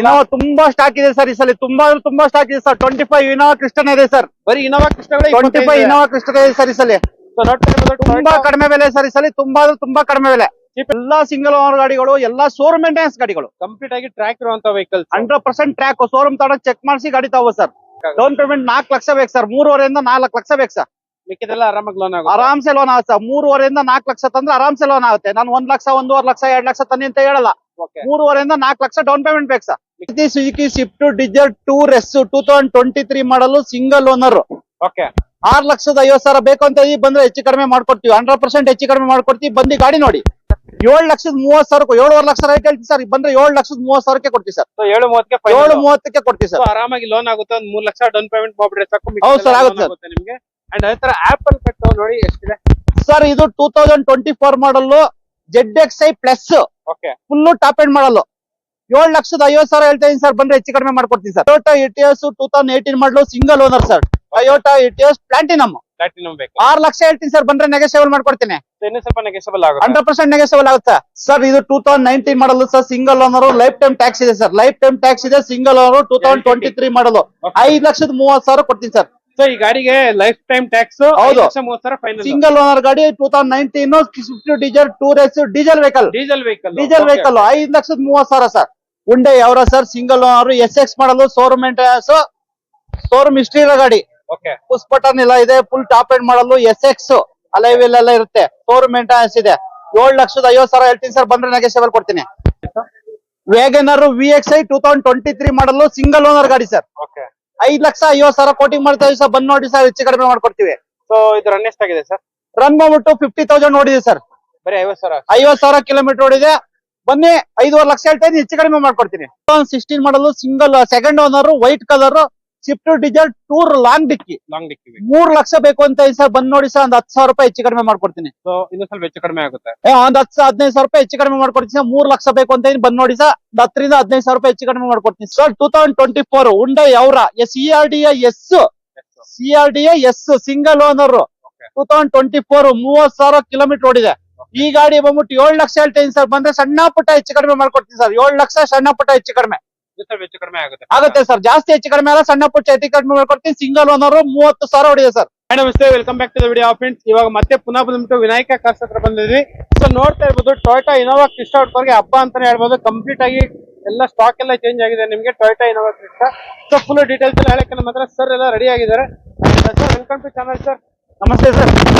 Innova ತುಂಬಾ stock ಇದೆ sir. ಈ ಸಲ ತುಂಬಾ ಸ್ಟಾಕ್ ಇದೆ ಸರ್. 25 ಇನೋವಾ ಕ್ರಿಸ್ಟನ್ ಇದೆ ಸರ್. ಬರೀ ಇನೋವಾ ಕೃಷ್ಣಗಳೇ 25 ಇನೋವಾ ಕ್ರಿಸ್ಟನ್ ಇದೆ ಸರ್. ಈ ಸಲ ತುಂಬಾ ಕಡಿಮೆ ಬೆಲೆ ಸರ್. ಈ ಸಲ ತುಂಬಾ ಕಡಿಮೆ ಬೆಲೆ. ಎಲ್ಲಾ ಸಿಂಗಲ್ ಓನರ್ ಗಾಡಿಗಳು, ಎಲ್ಲಾ ಶೋರೂಮ್ ಮೇಂಟೆನೆನ್ಸ್ ಗಾಡಿಗಳು, ಕಂಪ್ಲೀಟ್ ಆಗಿ ಟ್ರ್ಯಾಕ್ ಇರುವಂತ ವೆಹಿಕಲ್ಸ್. 100% ಟ್ರ್ಯಾಕ್. ಶೋರೂಮ್ ತಗೊಂಡು ಚೆಕ್ ಮಾಡಿಸಿ ಗಾಡಿ ತಗೋ ಸರ್. ಡೌನ್ ಪೇಮೆಂಟ್ 4 ಲಕ್ಷ ಬೇಕು ಸರ್. 3.5 ಇಂದ 4 ಲಕ್ಷ ಬೇಕು ಸರ್. ಮಿಕ್ಕಿದೆಲ್ಲ ಆರಾಮಾಗಿ ಲೋನ್ ಆಗುತ್ತೆ. ಆರಾಮ್ಸೆ ಲೋನ್ ಆಗುತ್ತೆ ಸರ್. 3.5 ಇಂದ 4 ಲಕ್ಷ ತಂದ್ರೆ ಆರಾಮ್ಸೆ ಲೋನ್ ಆಗುತ್ತೆ. ನಾನು 1 ಲಕ್ಷ, 1.5 ಲಕ್ಷ, 2 ಲಕ್ಷ ತನ್ನಿ ಅಂತ ಹೇಳಲ್ಲ. 3.5 ಇಂದ 4 ಲಕ್ಷ ಡೌನ್ ಪೇಮೆಂಟ್ ಬೇಕು sir. Suzuki Swift Dzire Tour S 2023 ಮಾಡಲು ಸಿಂಗಲ್ ಓನರ್. ಓಕೆ, 6,50,000 ಬೇಕು ಅಂತ ಬಂದ್ರೆ ಹೆಚ್ಚು ಕಡಿಮೆ ಮಾಡ್ಕೊಡ್ತೀವಿ. 100% ಹೆಚ್ಚು ಕಡಿಮೆ ಮಾಡ್ಕೊಡ್ತೀವಿ. ಬಂದು ಗಾಡಿ ನೋಡಿ. 7,30,000, 7.5 ಲಕ್ಷ ರೈಟ್ ಹೇಳ್ತೀವಿ ಸರ್. ಬಂದ್ರೆ 7,30,000 ಕೊಡ್ತೀವಿ ಸರ್. 7.30 ಕೊಡ್ತೀವಿ ಸರ್. ಆರಾಮಾಗಿ ಲೋನ್ ಆಗುತ್ತೆ. 1 3 ಲಕ್ಷ ಡೌನ್ ಪೇಮೆಂಟ್ ಮಾಡ್ಬಿಟ್ರೆ ಸಾಕು. ಹೌದು ಸರ್, ಆಗುತ್ತೆ ನಿಮ್ಗೆ. ಅಂಡ್ ಅದೇ ತರ ಆಪಲ್ ಕಟ್ ನೋಡಿ ಎಷ್ಟಿದೆ ಸರ್. ಇದು 2024 ಮಾಡಲ್ ZXi plus. Okay, full top end ಮಾಡಲು 7,50,000 ಹೇಳ್ತಾ ಇದೀನಿ ಸರ್. ಬಂದ್ರೆ ಹೆಚ್ಚು ಕಡಿಮೆ ಮಾಡ್ಕೊಡ್ತೀವಿ ಸರ್. ಟೊಯೋಟಾ ಇಟಿಯೋಸ್ 2018 ಮಾಡಲು single owner sir. Toyota Etios platinum platinum ಬೇಕು. 6 ಲಕ್ಷ ಹೇಳ್ತೀನಿ ಸರ್. ಬಂದ್ರೆ ನೆಗೋಷಿಯಬಲ್ ಮಾಡ್ಕೊಡ್ತೀನಿ. ಇನ್ನು ಸ್ವಲ್ಪ ನೆಗೆಸಬಲ್ ಆಗುತ್ತೆ. 100% ನೆಗೋಷಿಯಬಲ್ ಆಗುತ್ತೆ ಸರ್. ಇದು 2019 ಮಾಡಲು sir. Single owner. Lifetime tax ಇದೆ ಸರ್. ಲೈಫ್ ಟೈಮ್ ಟ್ಯಾಕ್ಸ್ ಇದೆ. ಸಿಂಗಲ್ ಓನರ್ 2023 ಮಾಡಲು 5,30,000 ಕೊಡ್ತೀನಿ ಸರ್. ಸೊ ಈ ಗಾಡಿಗೆ lifetime tax 5,30,000 final. Single owner ಗಾಡಿ 2019 Swift Dzire Tour S diesel vehicle. Diesel vehicle 5,30,000 sir. Hyundai Aura sir. Single owner SX ಮಾಡಲು showroom maintenance. Showroom history ಇರೋ ಗಾಡಿ. Okay, push button ಎಲ್ಲ ಇದೆ. ಫುಲ್ ಟಾಪ್ ಎಂಡ್ ಮಾಡಲು SX alloy wheel ಎಲ್ಲ ಇರುತ್ತೆ. Showroom maintenance ಇದೆ. 7,50,000 ಹೇಳ್ತೀನಿ ಸರ್. ಬಂದ್ರೆ ನೆಗೋಷಿಯಬಲ್ ಕೊಡ್ತೀನಿ. ವ್ಯಾಗನರ್ VXi 2023 ಮಾಡಲು ಸಿಂಗಲ್ ಓನರ್ ಗಾಡಿ ಸರ್. ಓಕೆ, 5,50,000 ಕೋಟಿಂಗ್ ಮಾಡ್ತಾ ಇದೀವಿ ಸರ್. ಬಂದ್ ನೋಡಿ ಸರ್. ಹೆಚ್ಚು ಕಡಿಮೆ ಮಾಡ್ಕೊಡ್ತೀವಿ. ಸೊ ಇದು ರನ್ ಎಷ್ಟಾಗಿದೆ ಸರ್? ರನ್ ಮಾಡ್ಬಿಟ್ಟು 50,000 ನೋಡಿದೆ ಸರ್. ಬರೀ 50,000. 50,000 ಕಿಲೋಮೀಟರ್ ಓಡಿದೆ. ಬನ್ನಿ 5.5 ಲಕ್ಷ ಹೇಳ್ತಾ ಇದ್ದೀನಿ. ಹೆಚ್ಚು ಕಡಿಮೆ ಮಾಡ್ಕೊಡ್ತೀನಿ. 16 ಮಾಡಲು single second owner white colour Swift Dzire tour long ಡಿಕ್ಕಿ. 3 ಲಕ್ಷ ಬೇಕು ಅಂತ ಸರ್. ಬಂದ್ ನೋಡಿ ಸರ್. ಒಂದು 10,000 ರೂಪಾಯಿ ಹೆಚ್ಚು ಕಡಿಮೆ ಮಾಡ್ಕೊಡ್ತೀನಿ. ಸೊ ಇನ್ನು ಸ್ವಲ್ಪ ಹೆಚ್ಚು ಕಡಿಮೆ ಆಗುತ್ತೆ. ಒಂದು 10,000-15,000 ರೂಪಾಯಿ ಹೆಚ್ಚು ಕಡಿಮೆ ಮಾಡ್ಕೊಡ್ತೀನಿ ಸರ್. 3 ಲಕ್ಷ ಬೇಕು ಅಂತ ಬಂದ್ ನೋಡಿ ಸರ್. 10,000 ರಿಂದ 15,000 ರೂಪಾಯಿ ಹೆಚ್ಚು ಕಡಿಮೆ ಮಾಡ್ಕೊಡ್ತೀನಿ sir. 2024 Hyundai Aura CRDA S single owner 2024 30,000 kilometre ಓಡಿದೆ. ಈ ಗಾಡಿ ಬಂದ್ಬಿಟ್ಟು 7 ಲಕ್ಷ ಹೇಳ್ತೀನಿ ಸರ್. ಬಂದ್ರೆ ಸಣ್ಣ ಪುಟ್ಟ ಹೆಚ್ಚು ಕಡಿಮೆ ಮಾಡ್ಕೊಡ್ತೀನಿ ಸರ್. 7 ಲಕ್ಷ ಸಣ್ಣ ಪುಟ್ಟ ಹೆಚ್ಚು ಕಡಿಮೆ ಹೆಚ್ಚು ಕಡಿಮೆ ಆಗುತ್ತೆ ಸರ್. ಜಾಸ್ತಿ ಹೆಚ್ಚು ಕಡಿಮೆ ಅಲ್ಲ. ಸಣ್ಣ ಪುಟ್ಟ ಹೆಚ್ಚು ಕಡಿಮೆ ಮಾಡ್ಕೊಡ್ತೀನಿ. ಸಿಂಗಲ್ ಓನರ್ 30,000 ಹೊಡಿದೆ ಸರ್. ನಮಸ್ತೆ, welcome back to the video friends. ಇವಾಗ ಮತ್ತೆ ಪುನಃ ಬಂದ್ಬಿಟ್ಟು ವಿನಾಯಕ ಕಾರ್ಸ್ ಹತ್ರ ಬಂದಿದ್ವಿ. ಸೊ ನೋಡ್ತಾ ಇರ್ಬೋದು ಟೊಯೋಟಾ ಇನೋವಾ ಕ್ರಿಸ್ಟಾ ಅವ್ರಿಗೆ ಹಬ್ಬ ಅಂತಾನೆ ಹೇಳ್ಬೋದು. ಕಂಪ್ಲೀಟ್ ಆಗಿ ಎಲ್ಲ ಸ್ಟಾಕ್ ಎಲ್ಲ ಚೇಂಜ್ ಆಗಿದೆ ನಿಮಗೆ Toyota Innova Crysta. So full details ಎಲ್ಲ ಹೇಳಕ್ಕೆ ನಮ್ಮ ಹತ್ರ ಸರ್ ಎಲ್ಲ ರೆಡಿ ಆಗಿದ್ದಾರೆ. Sir welcome to channel sir. Namaste sir.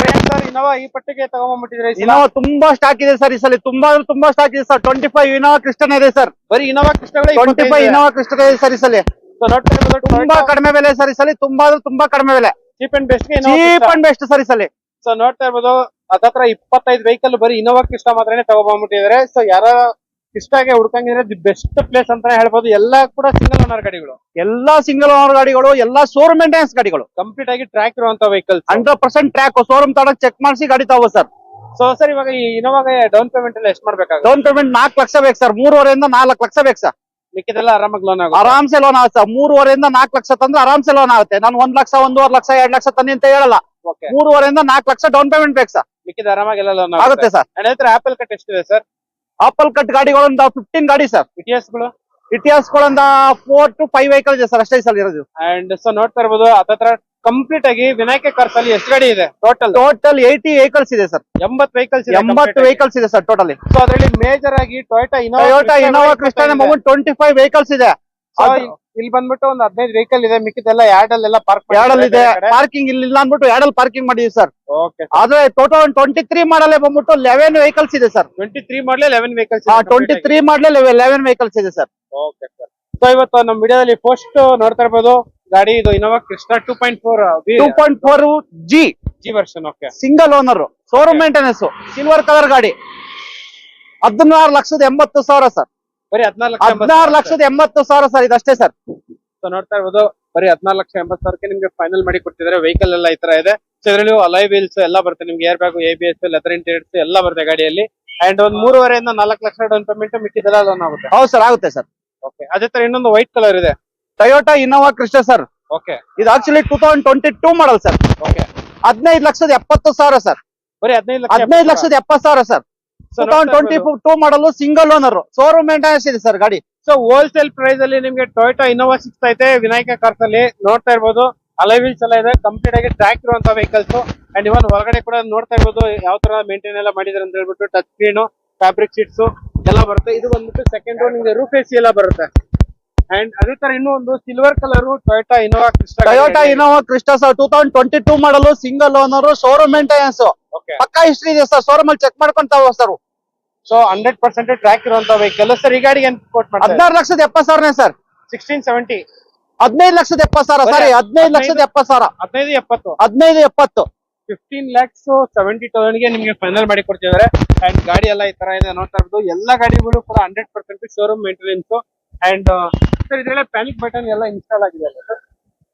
Sir Innova ಈ ಪಟ್ಟಿಗೆ ತಗೊಂಡ್ಬಿಟ್ಟಿದ್ರೆ ಇನೋವಾ ತುಂಬಾ ಸ್ಟಾಕ್ ಇದೆ ಸರ್. ಈ ಸಲ ತುಂಬಾ ಸ್ಟಾಕ್ ಇದೆ ಸರ್. 25 ಇನೋವಾ ಕ್ರಿಸ್ಟನ್ ಇದೆ ಸರ್. ಬರೀ ಇನೋವಾ ಕ್ರಿಸ್ಟಾಗಳೇ 25 ಇನೋವಾ ಕ್ರಿಸ್ಟನ್ ಇದೆ ಸರ್. ಈ ಸಲ ತುಂಬಾ ಕಡಿಮೆ ಬೆಲೆ ಸರ್. ಈ ಸಲ ತುಂಬಾ ಕಡಿಮೆ ಬೆಲೆ. ಚೀಪ್ ಅಂಡ್ ಬೆಸ್ಟ್ ಸರ್ ಈ ಸಲ. ಸೊ ನೋಡ್ತಾ ಇರ್ಬೋದು ಹತ್ರ 25 ವೆಹಿಕಲ್ ಬರೀ ಇನೋವಾ ಕ್ರಿಸ್ಟಾ ಮಾತ್ರನೇ ತಗೊಂಡ್ಬಿಟ್ಟಿದ್ದಾರೆ. ಸೊ ಯಾರ ಕ್ರಿಸ್ಟಾಗೆ ಹುಡ್ಕಂಗಿದ್ರೆ ದಿ ಬೆಸ್ಟ್ ಪ್ಲೇಸ್ ಅಂತಾನೆ ಹೇಳ್ಬೋದು. ಎಲ್ಲ ಕೂಡ ಸಿಂಗಲ್ ಓನರ್ ಗಾಡಿಗಳು. ಎಲ್ಲಾ ಸಿಂಗಲ್ ಓನರ್ ಗಾಡಿಗಳು, ಎಲ್ಲಾ ಶೋರೂಮ್ ಮೇಂಟೆನೆನ್ಸ್ ಗಾಡಿಗಳು, ಕಂಪ್ಲೀಟ್ ಆಗಿ ಟ್ರ್ಯಾಕ್ ಇರುವಂತ ವೆಹಿಕಲ್ಸ್. 100% ಟ್ರ್ಯಾಕ್. ಶೋರೂಮ್ ತಗೊಂಡು ಚೆಕ್ ಮಾಡಿಸಿ ಗಾಡಿ ತಗೋ ಸರ್. ಸೊ ಸರ್ ಇವಾಗ ಈ ಇನೋವಾಗೆ ಡೌನ್ ಪೇಮೆಂಟ್ ಎಲ್ಲ ಎಷ್ಟು ಮಾಡ್ಬೇಕಾಗುತ್ತೆ? ಡೌನ್ ಪೇಮೆಂಟ್ 4 ಲಕ್ಷ ಬೇಕು ಸರ್. 3.5 ಇಂದ 4 ಲಕ್ಷ ಬೇಕು ಸರ್. ಮಿಕ್ಕಿದೆಲ್ಲ ಆರಾಮಾಗಿ ಲೋನ್ ಆಗುತ್ತೆ. ಆರಾಮ್ಸೆ ಲೋನ್ ಆಗುತ್ತೆ ಸರ್. 3.5 ಇಂದ 4 ಲಕ್ಷ ತಂದ್ರೆ ಆರಾಮ್ಸೆ ಲೋನ್ ಆಗುತ್ತೆ. ನಾನು 1 ಲಕ್ಷ, 1.5 ಲಕ್ಷ, 2 ಲಕ್ಷ ತನ್ನಿ ಅಂತ ಹೇಳಲ್ಲ. 3.5 ಇಂದ 4 ಲಕ್ಷ ಡೌನ್ ಪೇಮೆಂಟ್ ಬೇಕು ಸರ್. ಮಿಕ್ಕಿದ ಆರಾಮಾಗಿ ಎಲ್ಲ ಲೋನ್ ಆಗುತ್ತೆ ಸರ್. ನಂತರ ಆಪಲ್ ಕಟ್ ಎಷ್ಟಿದೆ ಸರ್? ಆಪಲ್ ಕಟ್ ಗಾಡಿಗಳೊಂದ 15 ಗಾಡಿ ಸರ್. ಇಟಿಯಾಸ್ಗಳೊಂದ 4 to 5 ವೆಹಿಕಲ್ ಇದೆ ಸರ್. ಅಷ್ಟೇ ಸಲ ಇರೋದು. ಅಂಡ್ ಸೊ ನೋಡ್ತಾ ಇರ್ಬೋದು ಹತ್ರ ಕಂಪ್ಲೀಟ್ ಆಗಿ ವಿನಾಯಕ ಕಾರ್ಸ್ ಅಲ್ಲಿ ಎಷ್ಟು ಗಾಡಿ ಇದೆ ಟೋಟಲ್? 80 ವೆಹಿಕಲ್ಸ್ ಇದೆ ಸರ್. 80 ವೆಹಿಕಲ್ಸ್ ಇದೆ ಸರ್ ಟೋಟಲಿ. ಸೊ ಅದರಲ್ಲಿ ಮೇಜರ್ ಆಗಿ ಟೊಯೋಟಾ ಇನೋವಾ ಕ್ರಿಸ್ಟಾ 25 ವೆಹಿಕಲ್ಸ್ ಇದೆ. ಇಲ್ಲಿ ಬಂದ್ಬಿಟ್ಟು ಒಂದು 15 ವೆಹಿಕಲ್ ಇದೆ. ಮಿಕ್ಕಿದೆಲ್ಲ ಯಾರ್ಡಲ್ ಎಲ್ಲ ಯಾರ್ಡಲ್ ಇದೆ. ಪಾರ್ಕಿಂಗ್ ಇಲ್ಲ ಅಂದ್ಬಿಟ್ಟು ಯಾರ್ಡಲ್ ಪಾರ್ಕಿಂಗ್ ಮಾಡಿದ್ವಿ ಸರ್. ಆದ್ರೆ 2023 ಮಾಡಲೇ ಬಂದ್ಬಿಟ್ಟು 11 ವೆಹಿಕಲ್ಸ್ ಇದೆ ಸರ್. 23 ಮಾಡಲೇ 11 ವೆಹಿಕಲ್ಸ್. 23 ಮಾಡಲೇ 11 ವೆಹಿಕಲ್ಸ್ ಇದೆ ಸರ್. Okay sir. ಸೊ ಇವತ್ತು ನಮ್ಮ ವಿಡಿಯೋದಲ್ಲಿ ಫಸ್ಟ್ ನೋಡ್ತಾ ಇರ್ಬೋದು ಗಾಡಿ ಇದು Innova Crysta 2.4 G version. Okay, single owner, showroom maintenance, silver colour ಗಾಡಿ. 16,80,000 ಸರ್. ಬರೀ 16,80,000 ಸರ್. ಇದಷ್ಟೇ ಸರ್. ಸೊ ನೋಡ್ತಾ ಇರ್ಬೋದು ಬರೀ 16,80,000 ನಿಮ್ಗೆ ಫೈನಲ್ ಮಾಡಿ ಕೊಡ್ತಿದ್ದಾರೆ. ವೆಹಿಕಲ್ ಎಲ್ಲ ಈ ತರ ಇದೆ. ಸೊ ಇದರಲ್ಲಿ ಅಲೈ ವೀಲ್ಸ್ ಎಲ್ಲ ಬರುತ್ತೆ ನಿಮ್ಗೆ. Air bag, ABS, leather interiors ಎಲ್ಲ ಬರುತ್ತೆ ಗಾಡಿಯಲ್ಲಿ. ಅಂಡ್ ಒಂದು 3.5 ಇಂದ 4 ಲಕ್ಷ ಡೌನ್ ಪೇಮೆಂಟ್. ಮಿಕ್ಕಿದೆಲ್ಲ ಲೋನ್ ಆಗುತ್ತೆ. ಹೌದು ಸರ್, ಆಗುತ್ತೆ ಸರ್. ಓಕೆ, ಅದೇ ತರ ಇನ್ನೊಂದು ವೈಟ್ ಕಲರ್ ಇದೆ Toyota Innova Crysta sir. Okay, ಇದು actually 2022 model sir. Okay, 15,70,000 sir. ಬರೀ 15,70,000 sir. 2022 model single owner, showroom maintenance ಇದೆ ಸರ್ ಗಾಡಿ. ಸೊ ಹೋಲ್ಸೇಲ್ ಪ್ರೈಸ್ ಅಲ್ಲಿ ನಿಮ್ಗೆ ಟೊಯೋಟಾ ಇನೋವಾ ಸಿಗ್ತೈತೆ ವಿನಾಯಕ ಕಾರ್ಸ್ ಅಲ್ಲಿ ನೋಡ್ತಾ ಇರ್ಬೋದು. ಅಲೈವಿಲ್ಸ್ ಎಲ್ಲ ಇದೆ, ಕಂಪ್ಲೀಟ್ ಆಗಿ ಟ್ರ್ಯಾಕ್ ಇರುವಂತ ವೆಹಿಕಲ್ಸ್. ಅಂಡ್ ಇವನ್ ಹೊರಗಡೆ ಕೂಡ ನೋಡ್ತಾ ಇರ್ಬೋದು ಯಾವ ತರ ಮೇಂಟೈನ್ ಎಲ್ಲ ಮಾಡಿದಾರೆ ಅಂತ ಹೇಳ್ಬಿಟ್ಟು. ಟಚ್ ಸ್ಕ್ರೀನ್, ಫ್ಯಾಬ್ರಿಕ್ ಸೀಟ್ಸ್ ಎಲ್ಲ ಬರುತ್ತೆ. ಇದು ಬಂದ್ಬಿಟ್ಟು ಸೆಕೆಂಡ್ ರೋ ನಿಮ್ಗೆ ರೂಫ್ ಎಸಿ ಎಲ್ಲ ಬರುತ್ತೆ. ಅಂಡ್ ಅದೇ ತರ ಇನ್ನೂ ಒಂದು silver colour Toyota Innova Crysta. Toyota Innova Crysta sir 2022 model single owner, showroom maintenance, okay. ಪಕ್ಕಾ ಹಿಸ್ಟ್ರಿ ಇದೆ ಸರ್. ಶೋರೂಮ್ ಅಲ್ಲಿ ಚೆಕ್ ಮಾಡ್ಕೊಂತಾವ ಸರ್. ಸೊ 100% ಟ್ರ್ಯಾಕ್ ಇರುವಂತ ವೆಹಿಕಲ್ ಸರ್. ಈ ಗಾಡಿಗೆ ಏನು ಕೋಟ್ ಮಾಡ್ತಾರೆ? 16,70,000 ಸರ್. 1670. 15,70,000 ಸಾರಿ, 15,70,000. 1570. 15,70. 15,70,000 ಗೆ ನಿಮ್ಗೆ ಫೈನಲ್ ಮಾಡಿ ಕೊಡ್ತಿದ್ದಾರೆ. ಅಂಡ್ ಗಾಡಿ ಎಲ್ಲ ಈ ತರ ಇದೆ ನೋಡ್ತಾ ಇರ್ಬೋದು. ಎಲ್ಲ ಗಾಡಿಗಳು ಕೂಡ 100% ಶೋರೂಮ್ ಮೇಂಟೆನೆನ್ಸ್. ಅಂಡ್ ಸರ್ ಇದ್ರಲ್ಲೇ ಪ್ಯಾನಿಕ್ ಬಟನ್ ಎಲ್ಲ ಇನ್ಸ್ಟಾಲ್ ಆಗಿದೆ ಅಲ್ಲ ಸರ್?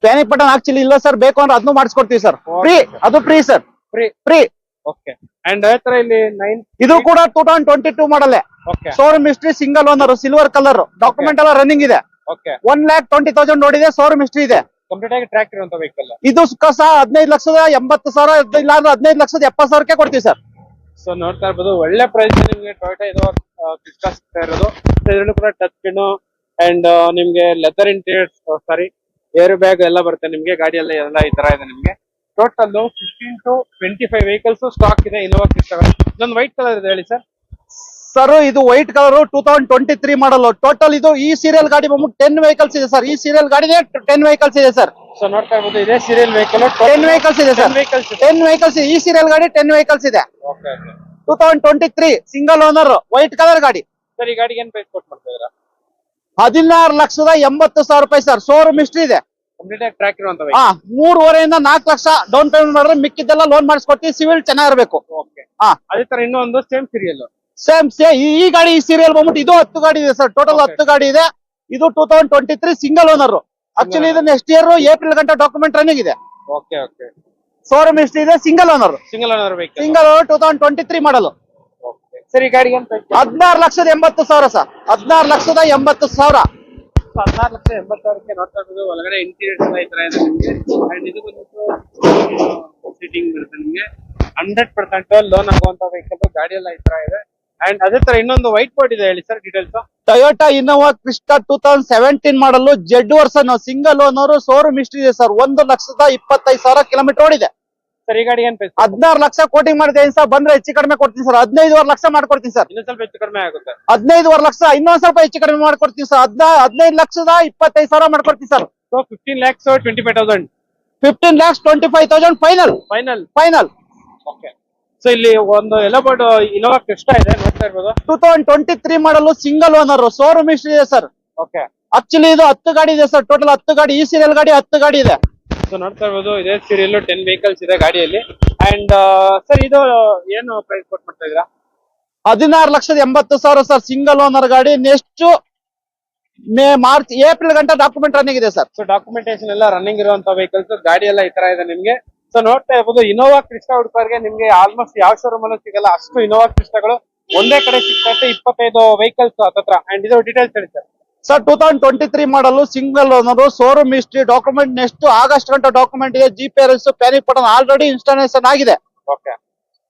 ಪ್ಯಾನಿಕ್ ಬಟನ್ ಆಕ್ಚುಲಿ ಇಲ್ಲ ಸರ್, ಬೇಕು ಅಂದ್ರೆ ಅದನ್ನು ಮಾಡಿಸ್ಕೊಡ್ತೀವಿ ಸರ್. ಫ್ರೀ, ಅದು free sir, free. Free. Okay. And ಅದೇ ತರ ಇಲ್ಲಿ 9. ಇದು ಕೂಡ 2022 model. Okay. Showroom history, single owner, silver colour, document ಎಲ್ಲ ರನ್ನಿಂಗ್ ಇದೆ. ಓಕೆ. 1,20,000 ನೋಡಿದೆ, ಶೋರೂಮ್ ಹಿಸ್ಟ್ರಿ ಇದೆ. ಕಂಪ್ಲೀಟ್ ಆಗಿ ಟ್ರ್ಯಾಕ್ ಇರುವಂತ ವೆಹಿಕಲ್. ಇದು ಸುಖ 15,80,000 ಇಲ್ಲ ಅಂದ್ರೆ 15,70,000 ಕೊಡ್ತೀವಿ ಸರ್. ಸೊ ನೋಡ್ತಾ ಇರ್ಬೋದು ಒಳ್ಳೆ ಪ್ರೈಸ್ ನಿಮ್ಗೆ ಟೊಯೋಟಾ ಇದು ಕ್ರಿಸ್ಟಾ ಸಿಗ್ತಾ ಇರೋದು. ಇದರಲ್ಲೂ ಕೂಡ ಟಚ್ ಸ್ಕ್ರೀನ್ ಅಂಡ್ ನಿಮ್ಗೆ ಲೆದರ್ ಇಂಟೀರಿಯರ್, ಸಾರಿ ಏರ್ ಬ್ಯಾಗ್ ಎಲ್ಲ ಬರುತ್ತೆ ನಿಮ್ಗೆ. ಗಾಡಿ ಎಲ್ಲ ಈ ತರ ಇದೆ ನಿಮ್ಗೆ. ಟೋಟಲ್ 15 to 25 ವೆಹಿಕಲ್ಸ್ ಸ್ಟಾಕ್ ಇದೆ ಇನೋವಾ ಕ್ರಿಸ್ಟಾ. ಇದೊಂದು ವೈಟ್ ಕಲರ್ ಇದೆ ಹೇಳಿ ಸರ್. ಸರ್ ಇದು ವೈಟ್ ಕಲರ್ 2023 ಮಾಡಲ್. ಟೋಟಲ್ ಇದು ಈ ಸೀರಿಯಲ್ ಗಾಡಿ ಬಂದ್ಬಿಟ್ಟು 10 ವೆಹಿಕಲ್ಸ್ ಇದೆ ಸರ್. ಈ ಸೀರಿಯಲ್ ಗಾಡಿನೇ 10 ವೆಹಿಕಲ್ಸ್ ಇದೆ ಸರ್. ಸೊ ನೋಡ್ತಾ ಇರ್ಬೋದು ಇದೇ ಸೀರಿಯಲ್ ವೆಹಿಕಲ್ 10 ವೆಹಿಕಲ್ಸ್ ಇದೆ ಸರ್. 10 ವೆಹಿಕಲ್ಸ್ ಈ ಸೀರಿಯಲ್ ಗಾಡಿ 10 ವೆಹಿಕಲ್ಸ್ ಇದೆ. 2023 ಸಿಂಗಲ್ ಓನರ್ ವೈಟ್ ಕಲರ್ ಗಾಡಿ. ಸರ್ ಈ ಗಾಡಿಗೆ ಏನ್ ಪ್ರೈಸ್ ಕೊಟ್ಟು ಮಾಡ್ತಾ ಇದ್ದೀರಾ? 16,80,000 ರೂಪಾಯಿ ಸರ್. ಶೋರೂಮ್ ಹಿಸ್ಟ್ರಿ ಇದೆ. ಕಂಪ್ಲೀಟ್ ಆಗಿ ಟ್ರ್ಯಾಕ್ ಇರುವಂತ 3.5 ಇಂದ 4 ಲಕ್ಷ ಡೌನ್ ಪೇಮೆಂಟ್ ಮಾಡಿದ್ರೆ ಮಿಕ್ಕಿದ್ದೆಲ್ಲ ಲೋನ್ ಮಾಡಿಸ್ಕೊಡ್ತೀವಿ. ಸಿವಿಲ್ ಚೆನ್ನಾಗಿರ್ಬೇಕು. ಓಕೆ. ಅದೇ ತರ ಇನ್ನೂ ಒಂದು ಸೇಮ್ ಸೀರಿಯಲ್. ಸೇಮ್ ಈ ಗಾಡಿ ಈ ಸೀರಿಯಲ್ ಬಂದ್ಬಿಟ್ಟು ಇದು 10 ಗಾಡಿ ಇದೆ ಸರ್. ಟೋಟಲ್ 10 ಗಾಡಿ ಇದೆ. ಇದು 2023 ಸಿಂಗಲ್ ಓನರ್. ಆಕ್ಚುಲಿ ಇದು ನೆಕ್ಸ್ಟ್ ಇಯರ್ ಏಪ್ರಿಲ್ ಗಂಟೆ ಡಾಕ್ಯುಮೆಂಟ್ ರನ್ನಿಂಗ್ ಇದೆ. ಓಕೆ. ಓಕೆ. ಶೋರೂಮ್ ಹಿಸ್ಟ್ರಿ ಇದೆ. Single owner. Single owner vehicle. Single owner 2023 ಮಾಡಲ್. ಓಕೆ. ಸರ್ ಈ ಗಾಡಿಗೆ ಏನ್ ಪ್ರೈಸ್? 16,80,000 ಸರ್. 16,80,000. 16,80,000ಕ್ಕೆ ನೋಡ್ತಾ ಇರ್ಬೋದು. ಒಳಗಡೆ ಇಂಟೀರಿಯರ್ಸ್ ಎಲ್ಲ ಈ ತರ ಇದೆ ನಿಮ್ಗೆ. ಅಂಡ್ ಇದು ಬಂದ್ಬಿಟ್ಟು ಸೀಟಿಂಗ್ ಬರುತ್ತೆ ನಿಮ್ಗೆ. 100% ಲೋನ್ ಆಗುವಂತ ವೆಹಿಕಲ್. ಗಾಡಿ ಎಲ್ಲ ಈ ತರ ಇದೆ. ಅಂಡ್ ಅದೇ ತರ ಇನ್ನೊಂದು ವೈಟ್ ಬೋರ್ಡ್ ಇದೆ ಹೇಳಿ sir details. Toyota Innova Crysta 2017 ಮಾಡಲು Z version, single owner, showroom history ಇದೆ ಸರ್. 1,25,000 ಕಿಲೋಮೀಟರ್ ಓಡಿದೆ ಸರ್. ಈ ಗಾಡಿ ಏನ್ ಪ್ರೈಸ್? 16 ಲಕ್ಷ ಕೋಟಿಂಗ್ ಮಾಡಿದ್ದೇನೆ ಸರ್. ಬಂದ್ರೆ ಹೆಚ್ಚು ಕಡಿಮೆ ಕೊಡ್ತೀನಿ ಸರ್. 15.5 ಲಕ್ಷ ಮಾಡ್ಕೊಡ್ತೀನಿ ಸರ್. ಇನ್ನೂ ಸ್ವಲ್ಪ ಹೆಚ್ಚು ಕಡಿಮೆ ಆಗುತ್ತೆ. 15.5 ಲಕ್ಷ ಇನ್ನೊಂದ್ ಸ್ವಲ್ಪ ಹೆಚ್ಚು ಕಡಿಮೆ ಮಾಡ್ಕೊಡ್ತೀನಿ ಸರ್. 15,25,000 ಮಾಡ್ಕೊಡ್ತೀನಿ sir. So 15,25,000. 15,25,000 final. Final. Okay. So ಇಲ್ಲಿ ಒಂದು ಎಲ್ಲೋ ಬೋರ್ಡ್ ಇನೋವಾ ಕ್ರಿಸ್ಟಾ ಇದೆ ನೋಡ್ತಾ ಇರ್ಬೋದು. 2023 ಮಾಡಲು ಸಿಂಗಲ್ ಓನರ್, ಶೋರೂಮ್ ಹಿಸ್ಟ್ರಿ ಇದೆ ಸರ್. ಓಕೆ. ಆಕ್ಚುಲಿ ಇದು 10 ಗಾಡಿ ಇದೆ ಸರ್. ಟೋಟಲ್ 10 ಗಾಡಿ. ಈ ಸೀರಿಯಲ್ ಗಾಡಿ 10 ಗಾಡಿ ಇದೆ. ಸೊ ನೋಡ್ತಾ ಇರ್ಬೋದು ಇದೇ ಸೀರಿಯಲ್ 10 ವೆಹಿಕಲ್ಸ್ ಇದೆ ಗಾಡಿಯಲ್ಲಿ. ಅಂಡ್ ಸರ್ ಇದು ಏನು ಪ್ರೈಸ್ ಕೊಟ್ಟು ಮಾಡ್ತಾ ಇದ್ದೀರಾ? 16,80,000 ಸರ್. ಸಿಂಗಲ್ ಓನರ್ ಗಾಡಿ. ನೆಕ್ಸ್ಟ್ ಮಾರ್ಚ್ ಏಪ್ರಿಲ್ ಗಂಟೆ ಡಾಕ್ಯುಮೆಂಟ್ ರನ್ನಿಂಗ್ ಇದೆ ಸರ್. ಸೊ ಡಾಕ್ಯುಮೆಂಟೇಶನ್ ಎಲ್ಲ ರನ್ನಿಂಗ್ ಇರುವಂತ ವೆಹಿಕಲ್ಸ್. ಗಾಡಿ ಎಲ್ಲ ಈ ತರ ಇದೆ ನಿಮ್ಗೆ. ಸೊ ನೋಡ್ತಾ ಇರ್ಬೋದು ಇನೋವಾ ಕ್ರಿಸ್ಟಾ ಹುಡುಕರ್ಗೆ ನಿಮ್ಗೆ ಆಲ್ಮೋಸ್ಟ್ ಯಾವ ಶೋರೂಮ್ ಅಲ್ಲೂ ಸಿಗಲ್ಲ ಅಷ್ಟು ಇನೋವಾ ಕ್ರಿಸ್ಟಾಗಳು ಒಂದೇ ಕಡೆ ಸಿಗ್ತಾ ಇರುತ್ತೆ. 25 ವೆಹಿಕಲ್ಸ್ ಹತ್ರ. ಅಂಡ್ ಇದು ಡೀಟೇಲ್ಸ್ ಹೇಳಿ ಸರ್. ಸರ್ 2023 ಮಾಡಲು single owner, showroom history, document next August ಗಂಟೆ ಡಾಕ್ಯುಮೆಂಟ್ ಇದೆ. ಜಿಪಿಆರ್ಎಸ್, ಪ್ಯಾನಿಕ್ ಬಟನ್ ಆಲ್ರೆಡಿ ಇನ್ಸ್ಟಾಲೇಷನ್ ಆಗಿದೆ. ಓಕೆ.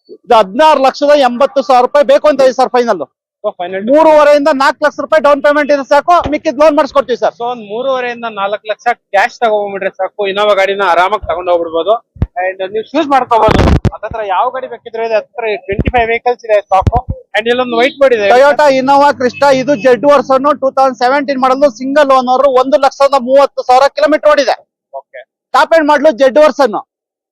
ಇದು 16,80,000 ರೂಪಾಯಿ ಬೇಕು ಅಂತ ಇದೆ ಸರ್. ಫೈನಲ್ ಸೊ ಫೈನಲ್ 3.5 ಇಂದ 4 ಲಕ್ಷ ರೂಪಾಯಿ ಡೌನ್ ಪೇಮೆಂಟ್ ಇದೆ ಸಾಕು. ಮಿಕ್ಕಿದ್ ಲೋನ್ ಮಾಡಿಸ್ಕೊಡ್ತೀವಿ ಸರ್. ಸೊ ಒಂದ್ 3.5 ಇಂದ 4 ಲಕ್ಷ ಕ್ಯಾಶ್ ತಗೊಂಡ್ಬಿಟ್ರೆ ಸಾಕು. ಇನೋವಾ ಗಾಡಿನ ಆರಾಮಾಗಿ ತಗೊಂಡು ಹೋಗ್ಬಿಡ್ಬೋದು. ಅಂಡ್ ನೀವು ಚೂಸ್ ಮಾಡ್ಕೋಬಹುದು. ಹತ್ರ ಯಾವ ಗಾಡಿ ಬೇಕಿದ್ರೆ ಇದೆ. ಹತ್ರ 25 ವೆಹಿಕಲ್ಸ್ ಇದೆ ಸ್ಟಾಕ್. ಅಂಡ್ ಇಲ್ಲೊಂದು ವೈಟ್ ಬೋರ್ಡ್ ಇದೆ. ಟೊಯೋಟಾ ಇನೋವಾ ಕ್ರಿಸ್ಟಾ ಇದು ಜೆಡ್ ವರ್ಷನ್ 2017 ಮಾಡಲು ಸಿಂಗಲ್ ಓನರ್. 1,30,30,000 ಕಿಲೋಮೀಟರ್ ಓಡಿದೆ. ಓಕೆ. ಟಾಪ್ ಎಂಡ್ ಮಾಡಲು ಜೆಡ್ ವರ್ಷನ್.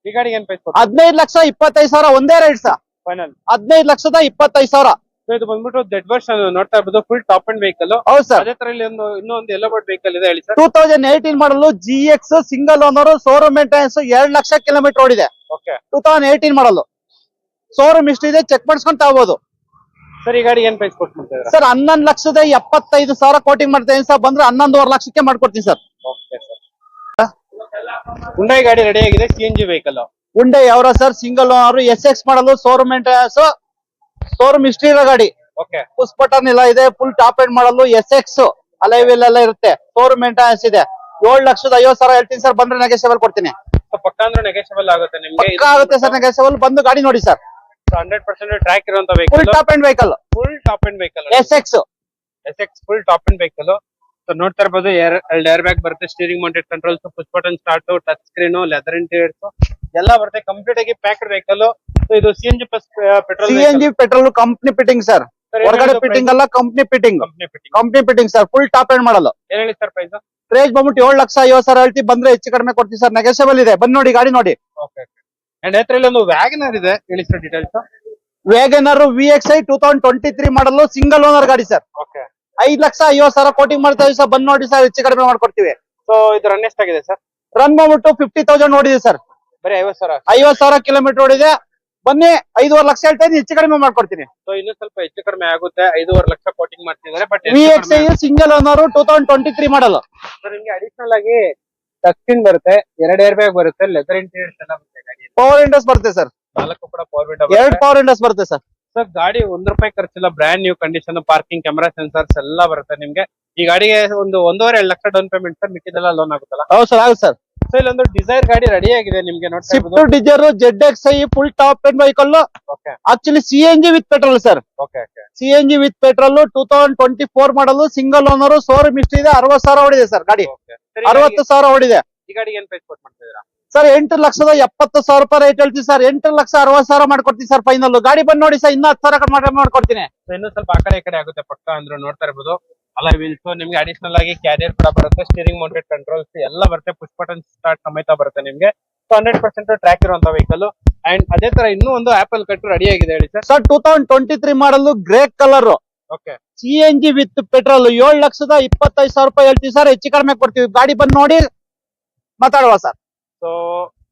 ಈ ಗಾಡಿಗೆ ಏನ್ ಪ್ರೈಸ್? 15,25,000 ಒಂದೇ ರೇಟ್ ಸರ್. ಫೈನಲ್ 15,25,000. ಇದು ಬಂದ್ಬಿಟ್ಟು ಜೆಡ್ ವರ್ಷನ್ ನೋಡ್ತಾ ಇರ್ಬೋದು. Full top end vehicle. ಹೌದು ಸರ್. ಅದೇ ತರ ಇಲ್ಲಿ ಇನ್ನೊಂದು ಎಲ್ಲೋ ಬೋರ್ಡ್ ವೆಹಿಕಲ್ ಇದೆ ಹೇಳಿ ಸರ್. 2018 ಮಾಡಲು GX single owner, showroom maintenance, 2 lakh kilometre ಓಡಿದೆ. ಓಕೆ. 2018 ಮಾಡಲು ಶೋರೂಮ್ ಹಿಸ್ಟ್ರಿ ಇದೆ. ಚೆಕ್ ಮಾಡಿಸ್ಕೊಂಡ್ ತಗೋಬಹುದು ಸರ್. ಈ ಗಾಡಿ ಏನ್ ಪ್ರೈಸ್ ಕೊಟ್ಟು ಮಾಡ್ತಾ ಇದ್ದೀರಾ? ಸರ್ 11,75,000 ಕೋಟಿಂಗ್ ಮಾಡ್ತೇನೆ ಸರ್. ಬಂದ್ರೆ 11.5 ಲಕ್ಷಕ್ಕೆ ಮಾಡ್ಕೊಡ್ತೀನಿ ಸರ್. Okay sir. ಹುಂಡೈ ಗಾಡಿ ರೆಡಿ ಆಗಿದೆ. CNG vehicle. ಹುಂಡೈ ಅವರ ಸರ್. ಸಿಂಗಲ್ ಓನರ್, SX ಮಾಡಲು, ಶೋರೂಮ್ ಮೇಂಟೆನೆನ್ಸ್, ಶೋರೂಮ್ ಹಿಸ್ಟ್ರಿ ಇರೋ ಗಾಡಿ. ಓಕೆ. ಪುಷ್ ಬಟನ್ ಎಲ್ಲ ಇದೆ. ಫುಲ್ ಟಾಪ್ ಎಂಡ್ ಮಾಡಲು, SX ಅಲೈವಿಲ್ ಎಲ್ಲ ಇರುತ್ತೆ. ಶೋರೂಮ್ ಮೇಂಟೆನೆನ್ಸ್ ಇದೆ. 7,50,000 ಹೇಳ್ತೀನಿ ಸರ್. ಬಂದ್ರೆ ನೆಗೆಷಿಯಬಲ್ ಕೊಡ್ತೀನಿ. ಪಕ್ಕ ಅಂದ್ರೆ ನೆಗೆಷಿಯಬಲ್ ಆಗುತ್ತೆ ನಿಮ್ಗೆ. ಪಕ್ಕ ಆಗುತ್ತೆ ಸರ್ ನೆಗೆಷಿಯಬಲ್. ಬಂದು ಗಾಡಿ ನೋಡಿ ಸರ್. 100% ಟ್ರ್ಯಾಕ್ ಇರುವಂತ full vehicle. Top end vehicle. Full top end vehicle. SX SX full top end vehicle. So ನೋಡ್ತಾ ಇರ್ಬೋದು ಎರಡು ಏರ್ ಬ್ಯಾಗ್ ಬರುತ್ತೆ, steering mounted controls, push button start, touch screen, leather interiors ಎಲ್ಲ ಬರುತ್ತೆ. ಕಂಪ್ಲೀಟ್ ಆಗಿ packed vehicle. So ಇದು CNG plus petrol. CNG petrol company fitting sir, ಹೊರಗಡೆ fitting ಅಲ್ಲ, company fitting. Company fitting sir, full top end model. ಏನ್ ಹೇಳಿ sir price? Price ಬಂದ್ಬಿಟ್ಟು 7,50,000 ಹೇಳ್ತಿ, ಬಂದ್ರೆ ಹೆಚ್ಚು ಕಡಿಮೆ ಕೊಡ್ತೀವಿ ಸರ್, ನೆಗೋಷಿಯಬಲ್ ಇದೆ. ಬಂದ್ ನೋಡಿ ಗಾಡಿ ನೋಡಿ. ಓಕೆ ಅಂಡ್ ಹತ್ರದಲ್ಲಿ ಒಂದು ವ್ಯಾಗನರ್ ಇದೆ, ಹೇಳಿ ಸರ್ ಡೀಟೇಲ್ಸ್. ವ್ಯಾಗನರ್ VXI 2023 ಮಾಡಲು ಸಿಂಗಲ್ ಓನರ್ ಗಾಡಿ ಸರ್. ಓಕೆ 5,50,000 ಕೋಟಿಂಗ್ ಮಾಡ್ತಾ ಇದೀವಿ ಸರ್, ಬಂದ್ ನೋಡಿ ಸರ್, ಹೆಚ್ಚು ಕಡಿಮೆ ಮಾಡ್ಕೊಡ್ತೀವಿ. ಸೊ ಇದು ರನ್ ಎಷ್ಟಾಗಿದೆ ಸರ್? ರನ್ ಬಂದ್ಬಿಟ್ಟು 50,000 ನೋಡಿದೆ ಸರ್. ಬರೀ 50,000. 50,000 ಕಿಲೋಮೀಟರ್ ಓಡಿದೆ. ಬನ್ನಿ 5,5 ಲಕ್ಷ ಹೇಳ್ತಾ ಇದೀನಿ, ಹೆಚ್ಚು ಕಡಿಮೆ ಮಾಡ್ಕೊಡ್ತೀನಿ. ಸೊ ಇನ್ನು ಸ್ವಲ್ಪ ಹೆಚ್ಚು ಕಡಿಮೆ ಆಗುತ್ತೆ, 5.5 ಲಕ್ಷ ಕೋಟಿಂಗ್ ಮಾಡ್ತಿದ್ದಾರೆ. But VXI single owner 2023 model. Sir ನಿಮ್ಗೆ ಅಡಿಷನಲ್ ಆಗಿ ಟಚ್ ಸ್ಕ್ರೀನ್ ಬರುತ್ತೆ, 2 ಏರ್ ಬ್ಯಾಗ್ ಬರುತ್ತೆ, ಲೆದರ್ ಇಂಟೀರಿಯರ್ಸ್ ಎಲ್ಲ ಬರುತ್ತೆ ಗಾಡಿ. ಪವರ್ ವಿಂಡೋಸ್ ಬರುತ್ತೆ ಸರ್, 4 ಕೂಡ ಪವರ್ 2 ಪವರ್ ವಿಂಡೋಸ್ ಬರುತ್ತೆ ಸರ್. ಸರ್ ಗಾಡಿ ₹1 ಖರ್ಚಿಲ್ಲ, brand new condition, parking, camera, sensors ಎಲ್ಲ ಬರುತ್ತೆ ನಿಮ್ಗೆ. ಈ ಗಾಡಿಗೆ ಒಂದು 1.5-2 ಲಕ್ಷ ಡೌನ್ ಪೇಮೆಂಟ್ ಸರ್, ಮಿಕ್ಕಿದೆಲ್ಲ ಲೋನ್ ಆಗುತ್ತಲ್ಲ? ಹೌದು ಸರ್, ಆಗುತ್ತೆ ಸರ್. ಸೊ ಇಲ್ಲೊಂದು ಡಿಸೈರ್ ಗಾಡಿ ರೆಡಿ ಆಗಿದೆ ನಿಮ್ಗೆ, ನೋಡ್ತಾ ಸ್ವಿಫ್ಟ್ ಇರ್ಬೋದು. Dzire ZXI full top end vehicle. Okay actually CNG with petrol sir. Okay CNG with petrol 2024 ಮಾಡಲು ಸಿಂಗಲ್ ಓನರ್, ಶೋರೂಮ್ ಇಷ್ಟ ಇದೆ. 60,000 ಓಡಿದೆ ಸರ್ ಗಾಡಿ, ಓಕೆ. 60,000 ಓಡಿದೆ ಈ ಗಾಡಿಗೆ ಏನ್ ಪ್ರೈಸ್ ಕೊಟ್ಟು ಮಾಡ್ತಿದ್ದೀರಾ ಸರ್? 8,70,000 ರೂಪಾಯಿ ರೇಟ್ ಹೇಳ್ತೀವಿ ಸರ್. 8,60,000 ಮಾಡ್ಕೊಡ್ತೀವಿ ಸರ್ ಫೈನಲ್. ಗಾಡಿ ಬಂದ್ ನೋಡಿ ಸರ್, ಇನ್ನೂ 10,000 ಮಾಡ್ಕೊಡ್ತೀನಿ. ಸೊ ಇನ್ನು ಸ್ವಲ್ಪ ಆ ಕಡೆ ಈ ಕಡೆ ಆಗುತ್ತೆ ಪಕ್ಕ ಅಂದ್ರೆ, ನೋಡ್ತಾ ಇರ್ಬೋದು. ಅಲ್ಲ ವೀಲ್ಸ್ ನಿಮ್ಗೆ ಅಡಿಷನಲ್ ಆಗಿ ಕ್ಯಾರಿಯರ್ ಕೂಡ ಬರುತ್ತೆ, ಸ್ಟೀರಿಂಗ್ ಮೌಂಟೆಡ್ ಕಂಟ್ರೋಲ್ಸ್ ಎಲ್ಲ ಬರುತ್ತೆ, ಪುಷ್ ಬಟನ್ ಸ್ಟಾರ್ಟ್ ಸಮೇತ ಬರುತ್ತೆ ನಿಮ್ಗೆ. ಸೊ 100% ಟ್ರ್ಯಾಕ್ ಇರುವಂತ ವೆಹಿಕಲ್. ಅಂಡ್ ಅದೇ ತರ ಇನ್ನೂ ಒಂದು ಆಪಲ್ ಕಟ್ಟು ರೆಡಿ ಆಗಿದೆ, ಹೇಳಿ ಸರ್. ಸರ್ 2023 ಮಾಡಲು grey colour okay CNG with petrol 7,25,000 ರೂಪಾಯಿ ಹೇಳ್ತೀವಿ ಸರ್, ಹೆಚ್ಚು ಕಡಿಮೆ ಕೊಡ್ತೀವಿ. ಗಾಡಿ ಬಂದ್ ನೋಡಿ ಮಾತಾಡುವ ಸರ್. ಸೊ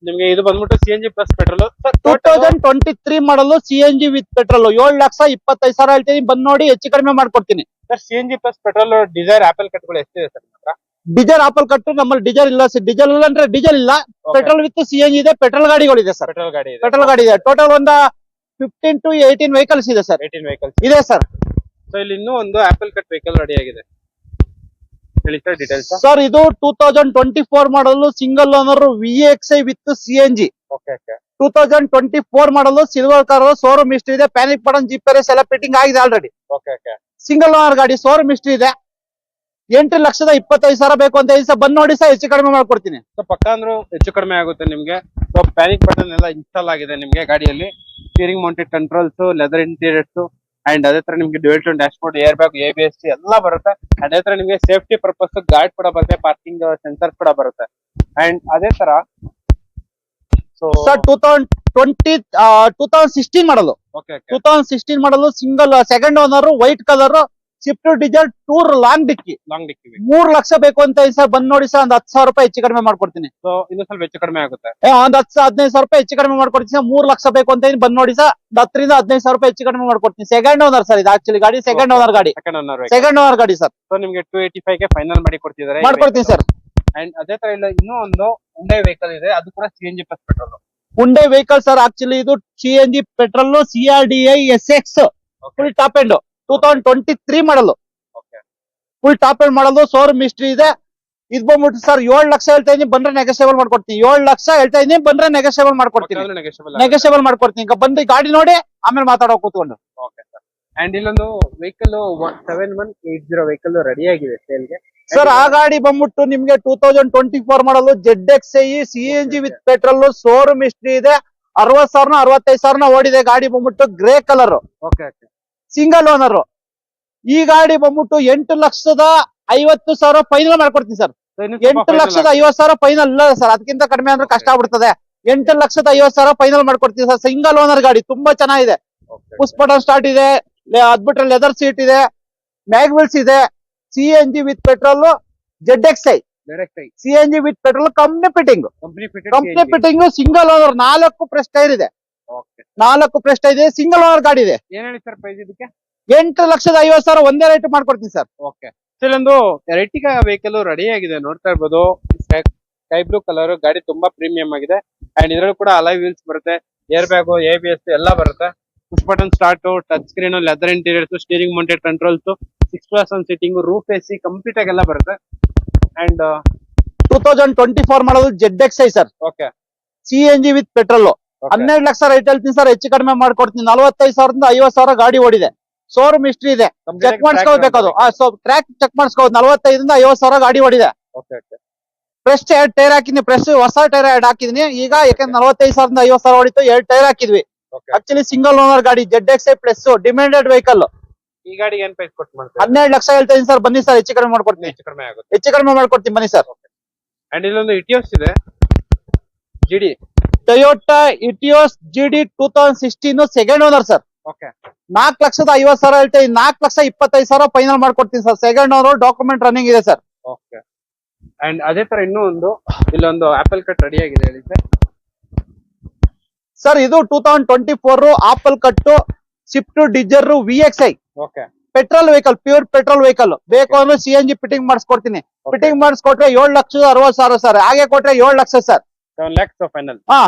ನಿಮ್ಗೆ ಇದು ಬಂದ್ಬಿಟ್ಟು CNG ಪ್ಲಸ್ ಪೆಟ್ರೋಲ್. 2023 ಮಾಡಲು CNG ವಿತ್ ಪೆಟ್ರೋಲ್ 7,25,000 ಹೇಳ್ತೀನಿ, ಬಂದ್ ನೋಡಿ ಹೆಚ್ಚು ಕಡಿಮೆ ಮಾಡ್ಕೊಡ್ತೀನಿ. Sir CNG plus petrol Dzire ಆಪಲ್ ಕಟ್ಗಳು ಎಷ್ಟಿದೆ ಸರ್ ನಿಮ್ಮ ಹತ್ರ? ಡೀಸೆಲ್ ಆಪಲ್ ಕಟ್ಟು ನಮ್ಮಲ್ಲಿ ಡೀಸೆಲ್ ಇಲ್ಲ ಸರ್. ಡೀಸೆಲ್ ಇಲ್ಲ ಅಂದ್ರೆ ಡೀಸೆಲ್ ಇಲ್ಲ, ಪೆಟ್ರೋಲ್ ವಿತ್ CNG ಇದೆ. ಪೆಟ್ರೋಲ್ ಗಾಡಿಗಳಿದೆ ಸರ್, ಪೆಟ್ರೋಲ್ ಗಾಡಿ ಇದೆ. ಪೆಟ್ರೋಲ್ ಗಾಡಿ ಇದೆ. ಟೋಟಲ್ ಒಂದು 15 to 18 ವೆಹಿಕಲ್ಸ್ ಇದೆ ಸರ್. 18 ವೆಹಿಕಲ್ಸ್ ಇದೆ ಸರ್. ಸೊ ಇಲ್ಲಿ ಇನ್ನೂ ಒಂದು ಆಪಲ್ ಕಟ್ ವೆಹಿಕಲ್ ರೆಡಿ ಆಗಿದೆ, ಹೇಳಿ ಸರ್ ಡೀಟೇಲ್ಸ್. ಸರ್ ಇದು 2024 ಮಾಡಲು single owner VXI with CNG. Okay okay 2024 ಮಾಡಲು ಸಿಲ್ವರ್ ಕಲರ್, ಶೋರೂಮ್ ಹಿಸ್ಟ್ರಿ ಇದೆ. ಪ್ಯಾನಿಕ್ ಬಟನ್, GPS ಎಲ್ಲ ಫಿಟ್ಟಿಂಗ್ ಆಗಿದೆ already. Okay okay single owner ಗಾಡಿ, ಶೋರೂಮ್ ಹಿಸ್ಟ್ರಿ ಇದೆ. 8,25,000 ಬೇಕು ಅಂತ ಹೇಳಿ ಸರ್, ಬಂದ್ ನೋಡಿ ಸರ್, ಹೆಚ್ಚು ಕಡಿಮೆ ಮಾಡ್ಕೊಡ್ತೀನಿ. ಸೊ ಪಕ್ಕ ಅಂದ್ರೂ ಹೆಚ್ಚು ಕಡಿಮೆ ಆಗುತ್ತೆ ನಿಮ್ಗೆ. ಸೊ ಪ್ಯಾನಿಕ್ ಬಟನ್ ಎಲ್ಲ ಇನ್ಸ್ಟಾಲ್ ಆಗಿದೆ ನಿಮ್ಗೆ ಗಾಡಿಯಲ್ಲಿ, steering mounted controls, leather interiors, and ಅದೇ ತರ ನಿಮ್ಗೆ dual tone dash board, air bag, ABS ಎಲ್ಲ ಬರುತ್ತೆ. ಅದೇ ತರ ನಿಮ್ಗೆ ಸೇಫ್ಟಿ ಪರ್ಪಸ್ ಗಾರ್ಡ್ ಕೂಡ ಬರುತ್ತೆ, ಪಾರ್ಕಿಂಗ್ ಸೆನ್ಸರ್ ಕೂಡ ಬರುತ್ತೆ. ಅಂಡ್ ಅದೇ ತರ ಸರ್ 2016 ಮಾಡಲು, ಓಕೆ ಓಕೆ 2016 ಮಾಡಲು single second owner, white colour, Swift Dzire tour long ಡಿಕ್ಕಿ. ಲಾಂಗ್ ಡಿಕ್ಕಿ 3 ಲಕ್ಷ ಬೇಕು ಅಂತ ಹೇಳಿ ಸರ್, ಬಂದ್ ನೋಡಿ ಸರ್, ಒಂದು 10,000 ರೂಪಾಯಿ ಹೆಚ್ಚು ಕಡಿಮೆ ಮಾಡ್ಕೊಡ್ತೀನಿ. ಸೊ ಇನ್ನು ಸ್ವಲ್ಪ ಹೆಚ್ಚು ಕಡಿಮೆ ಆಗುತ್ತೆ, ಒಂದು 10-15,000 ರೂಪಾಯಿ ಹೆಚ್ಚು ಕಡಿಮೆ ಮಾಡ್ಕೊಡ್ತೀನಿ. 3 ಲಕ್ಷ ಬೇಕು ಅಂತ ಹೇಳಿ ಬಂದ್ ನೋಡಿ ಸರ್, 10,000-15,000 ರೂಪಾಯಿ ಹೆಚ್ಚು ಕಡಿಮೆ ಮಾಡ್ಕೊಡ್ತೀನಿ. ಸೆಕೆಂಡ್ ಓನರ್ ಸರ್, ಇದು ಆಕ್ಚುಲಿ ಗಾಡಿ ಸೆಕೆಂಡ್ ಓನರ್ ಗಾಡಿ, ಸೆಕೆಂಡ್ ಓನರ್ ಸೆಕೆಂಡ್ ಓನರ್ ಗಾಡಿ ಸರ್. ಸೊ ನಿಮ್ಗೆ 285 ಗೆ ಫೈನಲ್ ಮಾಡಿ ಕೊಡ್ತಿದ್ದಾರೆ, ಮಾಡ್ಕೊಡ್ತೀನಿ ಸರ್. ಅಂಡ್ ಅದೇ ತರ ಇಲ್ಲ ಇನ್ನೂ ಒಂದು ಹುಂಡೈ ವೆಹಿಕಲ್ ಇದೆ, ಅದು ಕೂಡ CNG plus petrol. Hyundai vehicle sir, actually ಇದು CNG petrol, CRDI SX full top end 2023 ಮಾಡಲು, ಓಕೆ ಫುಲ್ ಟಾಪ್ ಎಂಡ್ ಮಾಡಲು, ಶೋರೂಮ್ ಹಿಸ್ಟ್ರಿ ಇದೆ. ಇದು ಬಂದ್ಬಿಟ್ಟು ಸರ್ 7 ಲಕ್ಷ ಹೇಳ್ತಾ ಇದೀನಿ, ಬಂದ್ರೆ ನೆಗೋಷಿಯಬಲ್ ಮಾಡ್ಕೊಡ್ತೀನಿ. 7 ಲಕ್ಷ ಹೇಳ್ತಾ ಇದೀನಿ, ಬಂದ್ರೆ ನೆಗೋಷಿಯಬಲ್ ಮಾಡ್ಕೊಡ್ತೀನಿ. ನೆಗೋಷಿಯಬಲ್ ಮಾಡ್ಕೊಡ್ತೀನಿ. ಈಗ ಬಂದು ಗಾಡಿ ನೋಡಿ ಆಮೇಲೆ ಮಾತಾಡೋ ಕೂತ್ಕೊಂಡು. Okay sir. ಅಂಡ್ ಇಲ್ಲೊಂದು ವೆಹಿಕಲ್ 7180 ವೆಹಿಕಲ್ ರೆಡಿ ಆಗಿದೆ ಸೇಲ್ಗೆ ಸರ್. ಆ ಗಾಡಿ ಬಂದ್ಬಿಟ್ಟು ನಿಮ್ಗೆ 2024 ಮಾಡಲು ZXI CNG with petrol, showroom history ಇದೆ. 60,000-65,000 ಓಡಿದೆ. ಗಾಡಿ ಬಂದ್ಬಿಟ್ಟು grey colour, okay okay single owner. ಈ ಗಾಡಿ ಬಂದ್ಬಿಟ್ಟು 8,50,000 ಫೈನಲ್ ಮಾಡ್ಕೊಡ್ತೀನಿ ಸರ್. 8,50,000 ಫೈನಲ್ ಇಲ್ಲ ಸರ್, ಅದಕ್ಕಿಂತ ಕಡಿಮೆ ಅಂದ್ರೆ ಕಷ್ಟ ಆಗ್ಬಿಡ್ತದೆ. 8,50,000 ಫೈನಲ್ ಮಾಡ್ಕೊಡ್ತೀನಿ ಸರ್. ಸಿಂಗಲ್ ಓನರ್ ಗಾಡಿ, ತುಂಬಾ ಚೆನ್ನಾಗಿದೆ. ಪುಷ್ ಬಟನ್ ಸ್ಟಾರ್ಟ್ ಇದೆ, ಅದ್ಬಿಟ್ರೆ ಲೆದರ್ ಸೀಟ್ ಇದೆ, ಮ್ಯಾಗ್ ವೀಲ್ಸ್ ಇದೆ. CNG with petrol, ZXI CNG with petrol, company fitting, company fitting, single owner. 4 press tyre ಇದೆ, 4 ಪ್ರೆಸ್ ಟೈರ್ ಇದೆ. ಸಿಂಗಲ್ ಓನರ್ ಗಾಡಿ ಇದೆ. ಏನ್ ಹೇಳಿ ಸರ್ ಪ್ರೈಸ್ ಇದಕ್ಕೆ? 8,50,000 ಒಂದೇ ರೇಟ್ ಮಾಡ್ಕೊಡ್ತೀನಿ ಸರ್. ಓಕೆ ಸರ್, ಒಂದು ಎರ್ಟಿಗಾ ವೆಹಿಕಲ್ ರೆಡಿ ಆಗಿದೆ, ನೋಡ್ತಾ ಇರ್ಬೋದು. ಸ್ಕೈ ಬ್ಲೂ ಕಲರ್ ಗಾಡಿ, ತುಂಬಾ ಪ್ರೀಮಿಯಂ ಆಗಿದೆ. ಅಂಡ್ ಇದ್ರಲ್ಲೂ ಕೂಡ ಅಲಾಯ್ ವೀಲ್ಸ್ ಬರುತ್ತೆ, ಏರ್ ಬ್ಯಾಗ್, ABS ಎಲ್ಲ ಬರುತ್ತೆ. Push button start, touch screen, leather interiors, steering mounted controls, 6+ seating, roof AC complete ಆಗಿ ಎಲ್ಲ ಬರುತ್ತೆ. ಅಂಡ್ 2024 ಮಾಡೋದು ZXI sir. Okay CNG with petrol 12 lakh rate ಹೇಳ್ತೀನಿ ಸರ್, ಹೆಚ್ಚು ಕಡಿಮೆ ಮಾಡ್ಕೊಡ್ತೀನಿ. 45,000-50,000 ಗಾಡಿ ಓಡಿದೆ. ಶೋರೂಮ್ ಹಿಸ್ಟ್ರಿ ಇದೆ, ಚೆಕ್ ಮಾಡಿಸ್ಕೋಬೇಕು ಅದು. Track check ಮಾಡಿಸ್ಕೋದು. 45 ಇಂದ 50 ಸಾವಿರ ಗಾಡಿ ಓಡಿದೆ. ಫ್ರೆಶ್ ಟೈರ್ ಹಾಕಿದ್ನಿ, ಫ್ರೆಶ್ ಹೊಸ ಟೈರ್ ಎರಡು ಹಾಕಿದ್ನಿ. ಈಗ ಯಾಕಂದ್ರೆ 45 ಸಾವಿರದಿಂದ 50 ಸಾವಿರ ಹೊಡಿತು, 2 ಟೈರ್ ಹಾಕಿದ್ವಿ. ಆಕ್ಚುಲಿ ಸಿಂಗಲ್ ಓನರ್ ಗಾಡಿ, ZXi ಪ್ಲಸ್ ಡಿಮ್ಯಾಂಡೆಡ್ ವೆಹಿಕಲ್. ಈ ಗಾಡಿಗೆ ಏನ್ ಪ್ರೈಸ್ ಕೊಟ್ಟು ಮಾಡ್ತೀರಾ? 12 ಲಕ್ಷ ಹೇಳ್ತಾ ಇದೀನಿ ಸರ್. ಬನ್ನಿ ಸರ್, ಹೆಚ್ಚು ಕಡಿಮೆ ಮಾಡ್ಕೊಡ್ತೀನಿ. ಹೆಚ್ಚು ಕಡಿಮೆ ಮಾಡ್ಕೊಡ್ತೀನಿ, ಬನ್ನಿ ಸರ್. ಅಂಡ್ ಇಲ್ಲೊಂದು ಇಟಿಯೋಸ್ ಇದೆ, GD Toyota Etios GD 2016 second owner sir. 4,50,000 ಹೇಳ್ತಾ ಇದೀನಿ. 4,25,000 ಫೈನಲ್ ಮಾಡ್ಕೊಡ್ತೀನಿ sir. Second owner, document running ಇದೆ ಸರ್. ಅಂಡ್ ಅದೇ ತರ ಇನ್ನೂ ಒಂದು ಇಲ್ಲೊಂದು ಆಪಲ್ ಕಟ್ ರೆಡಿ ಆಗಿದೆ ಹೇಳಿ ಸರ್. ಇದು 2024 ಆಪಲ್ cut Swift Dzire VXi petrol vehicle, pure petrol vehicle. ಬೇಕು ಅಂದ್ರೆ CNG ಫಿಟ್ಟಿಂಗ್ ಮಾಡಿಸ್ಕೊಡ್ತೀನಿ. ಫಿಟ್ಟಿಂಗ್ ಮಾಡಿಸ್ಕೊಟ್ರೆ 7,60,000 ಸರ್. ಹಾಗೆ ಕೊಟ್ರೆ 7 lakh sir. 7 lakhs final.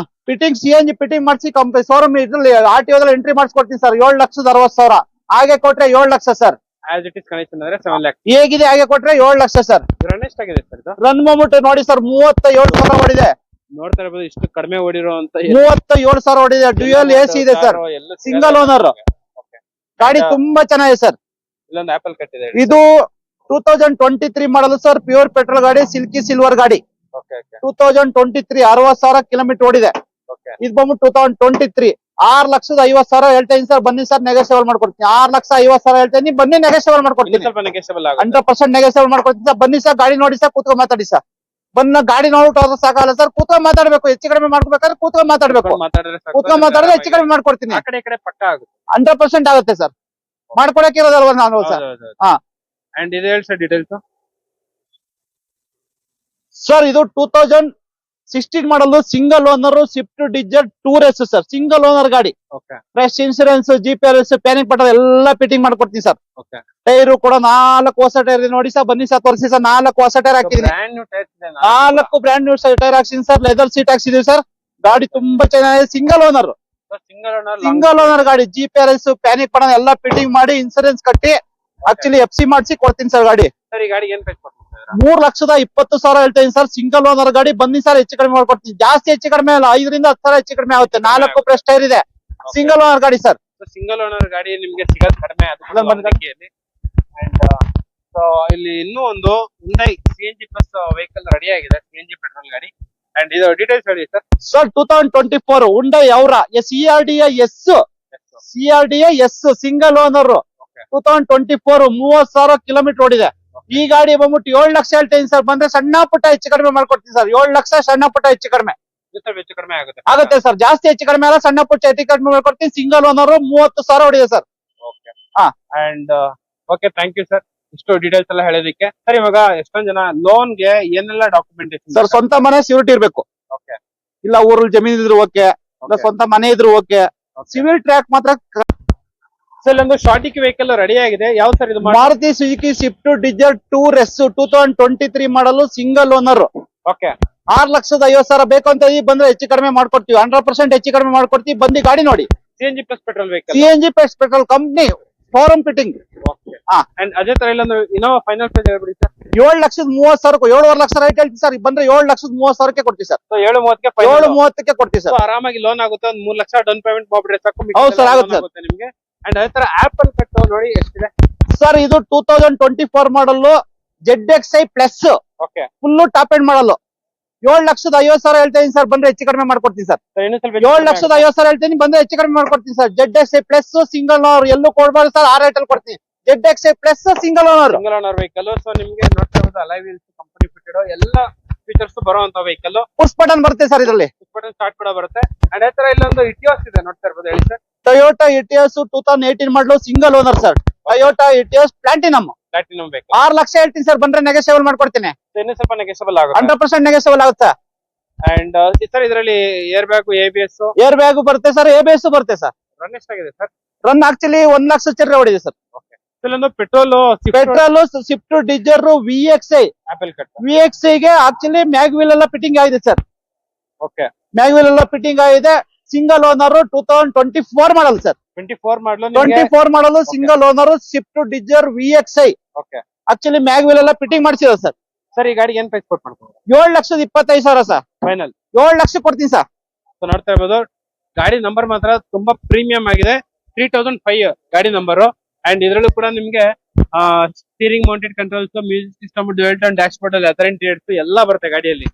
Fitting CNG fitting ಮಾಡಿಸಿ ಶೋರೂಮ್ ಇದ್ರಲ್ಲಿ RTO ಎಂಟ್ರಿ ಮಾಡಿಸ್ಕೊಡ್ತೀನಿ ಸರ್. 7,60,000. ಹಾಗೆ ಕೊಟ್ರೆ 7 lakh sir. As it is condition ಅಂದ್ರೆ 7 lakhs ಹೇಗಿದೆ ಹಾಗೆ ಕೊಟ್ರೆ 7 ಲಕ್ಷ ಸರ್. ರನ್ ಎಷ್ಟಾಗಿದೆ ಸರ್ ಇದು? ರನ್ ಮಾಡ್ಬಿಟ್ಟು ನೋಡಿ ಸರ್, 37,000 ಓಡಿದೆ. ನೋಡ್ತಾ ಇರಬಹುದು, ಇಷ್ಟು ಕಡಿಮೆ ಓಡಿರುವಂತ 37,000 ಓಡಿದೆ. ಡ್ಯೂಯಲ್ AC ಇದೆ ಸರ್. ಸಿಂಗಲ್ ಓನರ್ ಗಾಡಿ ತುಂಬಾ ಚೆನ್ನಾಗಿದೆ ಸರ್. ಇಲ್ಲೊಂದು ಆಪಲ್ ಕಟ್ ಇದೆ. ಇದು 2023 ಮಾಡಲ್ ಸರ್. ಪ್ಯೂರ್ ಪೆಟ್ರೋಲ್ ಗಾಡಿ, ಸಿಲ್ಕಿ ಸಿಲ್ವರ್ ಗಾಡಿ. 2023 60,000 ಕಿಲೋಮೀಟರ್ ಓಡಿದೆ. ಇದು ಬಂದ್ಬಿಟ್ಟು 2023 6,50,000 ಹೇಳ್ತಾ ಇದೀನಿ ಸರ್. ಬನ್ನಿ ಸರ್, ನೆಗೋಷಿಯಬಲ್ ಮಾಡ್ಕೊಡ್ತೀನಿ. 6,50,000 ಹೇಳ್ತಾ ಇದೀನಿ, ಬನ್ನಿ ನೆಗೋಷಿಯಬಲ್ ಮಾಡ್ಕೊಡ್ತೀನಿ. ಸ್ವಲ್ಪ ನೆಗೆಸಬಲ್ ಆಗುತ್ತೆ. 100% ನೆಗೋಷಿಯಬಲ್ ಮಾಡ್ಕೊಡ್ತೀನಿ ಸರ್. ಬನ್ನಿ ಸರ್, ಗಾಡಿ ನೋಡಿ ಸರ್, ಕೂತ್ಕೊಂಡು ಮಾತಾಡಿ ಸರ್. ಗಾಡಿ ನೋಡ್ಬಿಟ್ಟು ಹೋದ್ರೆ ಸಾಕಲ್ಲ ಸರ್, ಕೂತ್ಕೊಂಡು ಮಾತಾಡ್ಬೇಕು. ಹೆಚ್ಚು ಕಡಿಮೆ ಮಾಡ್ಕೋಬೇಕಾದ್ರೆ ಕೂತ್ಕೊಂಡು ಮಾತಾಡ್ಬೇಕು. ಕೂತ್ಕೊಂಡು ಮಾತಾಡಿದ್ರೆ ಹೆಚ್ಚು ಕಡಿಮೆ ಮಾಡ್ಕೊಡ್ತೀನಿ. ಆ ಕಡೆ ಈ ಕಡೆ ಪಕ್ಕ ಆಗುತ್ತೆ. 100% ಆಗುತ್ತೆ ಸರ್. ಮಾಡ್ಕೊಡಕ್ಕೆ ಇರೋದಲ್ವ ನಾನು ಸರ್. ಅಂಡ್ ಇದು ಹೇಳಿ ಸರ್ ಡೀಟೇಲ್ಸ್. ಸರ್ ಇದು 2016 model single owner Swift desire tours sir. Single owner ಗಾಡಿ. ಫ್ರೆಶ್ ಇನ್ಸೂರೆನ್ಸ್, GPS, ಪ್ಯಾನಿಂಗ್ ಪಟ್ಟ ಎಲ್ಲ ಫಿಟ್ಟಿಂಗ್ ಮಾಡ್ಕೊಡ್ತೀನಿ ಸರ್. ಟೈರು ಕೂಡ 4 ಹೊಸ ಟೈರ್ ನೋಡಿ ಸರ್. ಬನ್ನಿ ಸರ್, ತೋರಿಸಿ ಸರ್. 4 ಹೊಸ ಟೈರ್ ಹಾಕಿದೀನಿ. 4 ಬ್ರ್ಯಾಂಡ್ ನ್ಯೂ ಟೈರ್ ಹಾಕ್ಸಿದೀನಿ ಸರ್. ಲೆದರ್ ಸೀಟ್ ಹಾಕ್ಸಿದೀವಿ ಸರ್. ಗಾಡಿ ತುಂಬಾ ಚೆನ್ನಾಗಿದೆ. ಸಿಂಗಲ್ ಓನರ್ ಗಾಡಿ. GPS, ಪ್ಯಾನಿಂಗ್ ಪಟ್ಟ ಎಲ್ಲ ಫಿಟ್ಟಿಂಗ್ ಮಾಡಿ ಇನ್ಸೂರೆನ್ಸ್ ಕಟ್ಟಿ ಆಕ್ಚುಲಿ FC ಮಾಡಿಸಿ ಕೊಡ್ತೀನಿ ಸರ್. ಗಾಡಿ ಸರ್ ಈ ಗಾಡಿಗೆ ಏನ್ ಪ್ರೈಸ್ ಕೊಡ್ತೀರಾ? 3,20,000 ಹೇಳ್ತಾ ಇದೀನಿ ಸರ್. ಸಿಂಗಲ್ ಓನರ್ ಗಾಡಿ. ಬನ್ನಿ ಸರ್, ಹೆಚ್ಚು ಕಡಿಮೆ ಮಾಡ್ಕೊಡ್ತೀನಿ. ಜಾಸ್ತಿ ಹೆಚ್ಚು ಕಡಿಮೆ ಅಲ್ಲ, 5ರಿಂದ 10,000 ಹೆಚ್ಚು ಕಡಿಮೆ ಆಗುತ್ತೆ. 4 ಫ್ರೆಶ್ ಟೈರ್ ಇದೆ. ಸಿಂಗಲ್ ಓನರ್ ಗಾಡಿ ಸರ್. ಸಿಂಗಲ್ ಓನರ್ ಗಾಡಿ ನಿಮ್ಗೆ ಸಿಗೋದು ಕಡಿಮೆ. ಇಲ್ಲಿ ಇನ್ನೂ ಒಂದು Hyundai CNG plus vehicle ready ಆಗಿದೆ, CNG ಪೆಟ್ರೋಲ್ ಗಾಡಿ. ಅಂಡ್ ಇದು ಡೀಟೇಲ್ಸ್ ಹೇಳಿ sir. Sir 2024 Hyundai Aura CRDA S single owner. 2024 30,000 kilometre ಓಡಿದೆ. ಈ ಗಾಡಿ ಬಂದ್ಬಿಟ್ಟು 7 ಲಕ್ಷ ಹೇಳ್ತಾ ಇದೀನಿ ಸರ್. ಬಂದ್ರೆ ಸಣ್ಣ ಪುಟ್ಟ ಹೆಚ್ಚು ಕಡಿಮೆ ಮಾಡ್ಕೊಡ್ತೀನಿ ಸರ್. 7 ಲಕ್ಷ ಸಣ್ಣ ಪುಟ್ಟ ಹೆಚ್ಚು ಕಡಿಮೆ ಆಗುತ್ತೆ ಸರ್. ಜಾಸ್ತಿ ಹೆಚ್ಚು ಕಡಿಮೆ ಅಲ್ಲ, ಸಣ್ಣ ಪುಟ್ಟ ಹೆಚ್ಚು ಕಡಿಮೆ ಮಾಡ್ಕೊಡ್ತೀನಿ. ಸಿಂಗಲ್ ಓನರ್ 30,000 ಓಡಿದೆ sir. And okay, thank you sir ಇಷ್ಟು ಡೀಟೇಲ್ಸ್ ಎಲ್ಲ ಹೇಳೋದಕ್ಕೆ. ಸರ್ ಇವಾಗ ಎಷ್ಟೊಂದ್ ಜನ ಲೋನ್ಗೆ ಏನೆಲ್ಲ ಡಾಕ್ಯುಮೆಂಟೇಶನ್ ಸರ್? ಸ್ವಂತ ಮನೆ ಸ್ಯೂರಿಟಿ ಇರ್ಬೇಕು. ಇಲ್ಲ ಊರಲ್ಲಿ ಜಮೀನ್ ಇದ್ರು ಓಕೆ, ಇಲ್ಲ ಸ್ವಂತ ಮನೆ ಇದ್ರು ಓಕೆ. ಸಿವಿಲ್ ಟ್ರ್ಯಾಕ್ ಮಾತ್ರ. ಸರ್ ಒಂದು ಶಾರ್ಟಿಕ್ ವೆಹಿಕಲ್ ರೆಡಿ ಆಗಿದೆ. ಯಾವ ಸರ್ ಇದು? Maruti Suzuki Swift desire tours 2023 ಮಾಡಲು ಸಿಂಗಲ್ ಓನರ್. 6,50,000 ಬೇಕು ಅಂತ ಬಂದ್ರೆ ಹೆಚ್ಚು ಕಡಿಮೆ ಮಾಡ್ಕೊಡ್ತೀವಿ. 100% ಹೆಚ್ಚು ಕಡಿಮೆ ಮಾಡ್ಕೊಡ್ತೀವಿ. ಬಂದು ಗಾಡಿ ನೋಡಿ. CNG plus petrol vehicle, CNG plus petrol company, ಫಾರಂ ಫಿಟ್ಟಿಂಗ್. ಅಂಡ್ ಅದೇ ತರ ಇಲ್ಲೊಂದು ಇನ್ನೋವಾ ಫೈನಲ್ ಪ್ರೈಸ್ ಹೇಳ್ಬಿಡಿ ಸರ್. 7,30,000 7,5 ಲಕ್ಷ ರೇಟ್ ಹೇಳ್ತೀವಿ ಸರ್. ಬಂದ್ರೆ 7,30,000 ಕೊಡ್ತೀವಿ ಸರ್. 7,30,000 ಕೊಡ್ತೀವಿ ಸರ್. ಆರಾಮಾಗಿ ಲೋನ್ ಆಗುತ್ತೆ. 1 3 ಲಕ್ಷ ಡೌನ್ ಪೇಮೆಂಟ್ ಮಾಡ್ಬಿಟ್ರೆ ಸಾಕು. ಹೌದು ಸರ್, ಆಗುತ್ತೆ ನಿಮ್ಗೆ. ಅಂಡ್ ಅದೇ ತರ ಆಪಲ್ ಕಟ್ ನೋಡಿ ಎಷ್ಟಿದೆ ಸರ್. ಇದು 2024 ಮಾಡಲ್ ZXi plus full top end model. 7,50,000 ಹೇಳ್ತಾ ಇದೀನಿ ಸರ್. ಬಂದ್ರೆ ಹೆಚ್ಚು ಕಡಿಮೆ ಮಾಡ್ಕೊಡ್ತೀನಿ ಸರ್. 7,50,000 ಹೇಳ್ತೀನಿ. ಬಂದ್ರೆ ಹೆಚ್ಚು ಕಡಿಮೆ ಮಾಡ್ಕೊಡ್ತೀನಿ sir. ZXi plus single owner. ಎಲ್ಲೂ ಕೊಡ್ಬಾರ್ದು ಸರ್. ಆ ರೇಟ್ ಅಲ್ಲಿ ಕೊಡ್ತೀನಿ. ZXi plus single owner vehicle. So ನಿಮ್ಗೆ ನೋಡ್ತಾ ಇರೋದು ಅಲೈ ವೀಲ್ಸ್ ಕಂಪನಿ ಫಿಟೆಡ್ ಎಲ್ಲ ಫೀಚರ್ಸ್ ಬರುವಂತ ವೆಹಿಕಲ್. ಪುಷ್ ಬಟನ್ ಬರುತ್ತೆ ಸರ್ ಇದರಲ್ಲಿ. ಪುಷ್ ಬಟನ್ ಸ್ಟಾರ್ಟ್ ಕೂಡ ಬರುತ್ತೆ. ಅಂಡ್ ಅದೇ ತರ ಇಲ್ಲೊಂದು ಇಟಿಯೋಸ್ ಇದೆ, ನೋಡ್ತಾ ಇರ್ಬೋದು. ಹೇಳಿ ಸರ್. ಟೊಯೋಟಾ ಇಟಿಯೋಸ್ 2018 ಮಾಡಲು single owner sir. Toyota Etios platinum ಬೇಕು. 6 ಲಕ್ಷ ಹೇಳ್ತೀನಿ ಸರ್. ಬಂದ್ರೆ ನೆಗೋಷಿಯಬಲ್ ಮಾಡ್ಕೊಡ್ತೀನಿ. ಇನ್ನು ಸ್ವಲ್ಪ ನೆಗೆಸಬಲ್ ಆಗುತ್ತೆ. 100% ನೆಗೋಷಿಯಬಲ್ ಆಗುತ್ತೆ. ಅಂಡ್ ಸರ್ ಇದರಲ್ಲಿ air bag, ABS, air bag ಬರುತ್ತೆ ಸರ್. ABS ಬರುತ್ತೆ ಸರ್. ರನ್ ಎಷ್ಟಾಗಿದೆ ಸರ್? ರನ್ ಆಕ್ಚುಲಿ 1 ಲಕ್ಷ ಚಿಲ್ಲರೆ ಹೊಡಿದೆ sir. Petrol Swift Dzire VXi ಆಪಲ್ ಕಟ್. VXi ಗೆ ಆಕ್ಚುಲಿ ಮ್ಯಾಗ್ ವೀಲ್ ಎಲ್ಲ ಫಿಟ್ಟಿಂಗ್ ಆಗಿದೆ ಸರ್. ಮ್ಯಾಗ್ ವೀಲ್ ಎಲ್ಲ ಫಿಟ್ಟಿಂಗ್ ಆಗಿದೆ. Single owner 2024 model sir. 24 model single owner Swift Dzire VXi. Actually mag wheel ಎಲ್ಲ fitting ಮಾಡಿಸಿದ ಸರ್. ಸರ್ ಈ ಗಾಡಿಗೆ ಏನ್ ಪ್ರೈಸ್ ಕೊಟ್ಟು ಮಾಡ್ತಾರೆ? 7,25,000 ಸರ್. ಫೈನಲ್ 7 ಲಕ್ಷ ಕೊಡ್ತೀನಿ ಸರ್. ನೋಡ್ತಾ ಇರ್ಬೋದು, ಗಾಡಿ ನಂಬರ್ ಮಾತ್ರ ತುಂಬಾ ಪ್ರೀಮಿಯಂ ಆಗಿದೆ. 3005 ಗಾಡಿ ನಂಬರ್. ಅಂಡ್ ಇದ್ರಲ್ಲೂ ಕೂಡ ನಿಮ್ಗೆ steering mounted controls, music system, dual tone dash board ಅಲ್ಲಿ ಅದರ್ ಇಂಟೀರಿಯರ್ಸ್ ಎಲ್ಲ ಬರುತ್ತೆ ಗಾಡಿಯಲ್ಲಿ.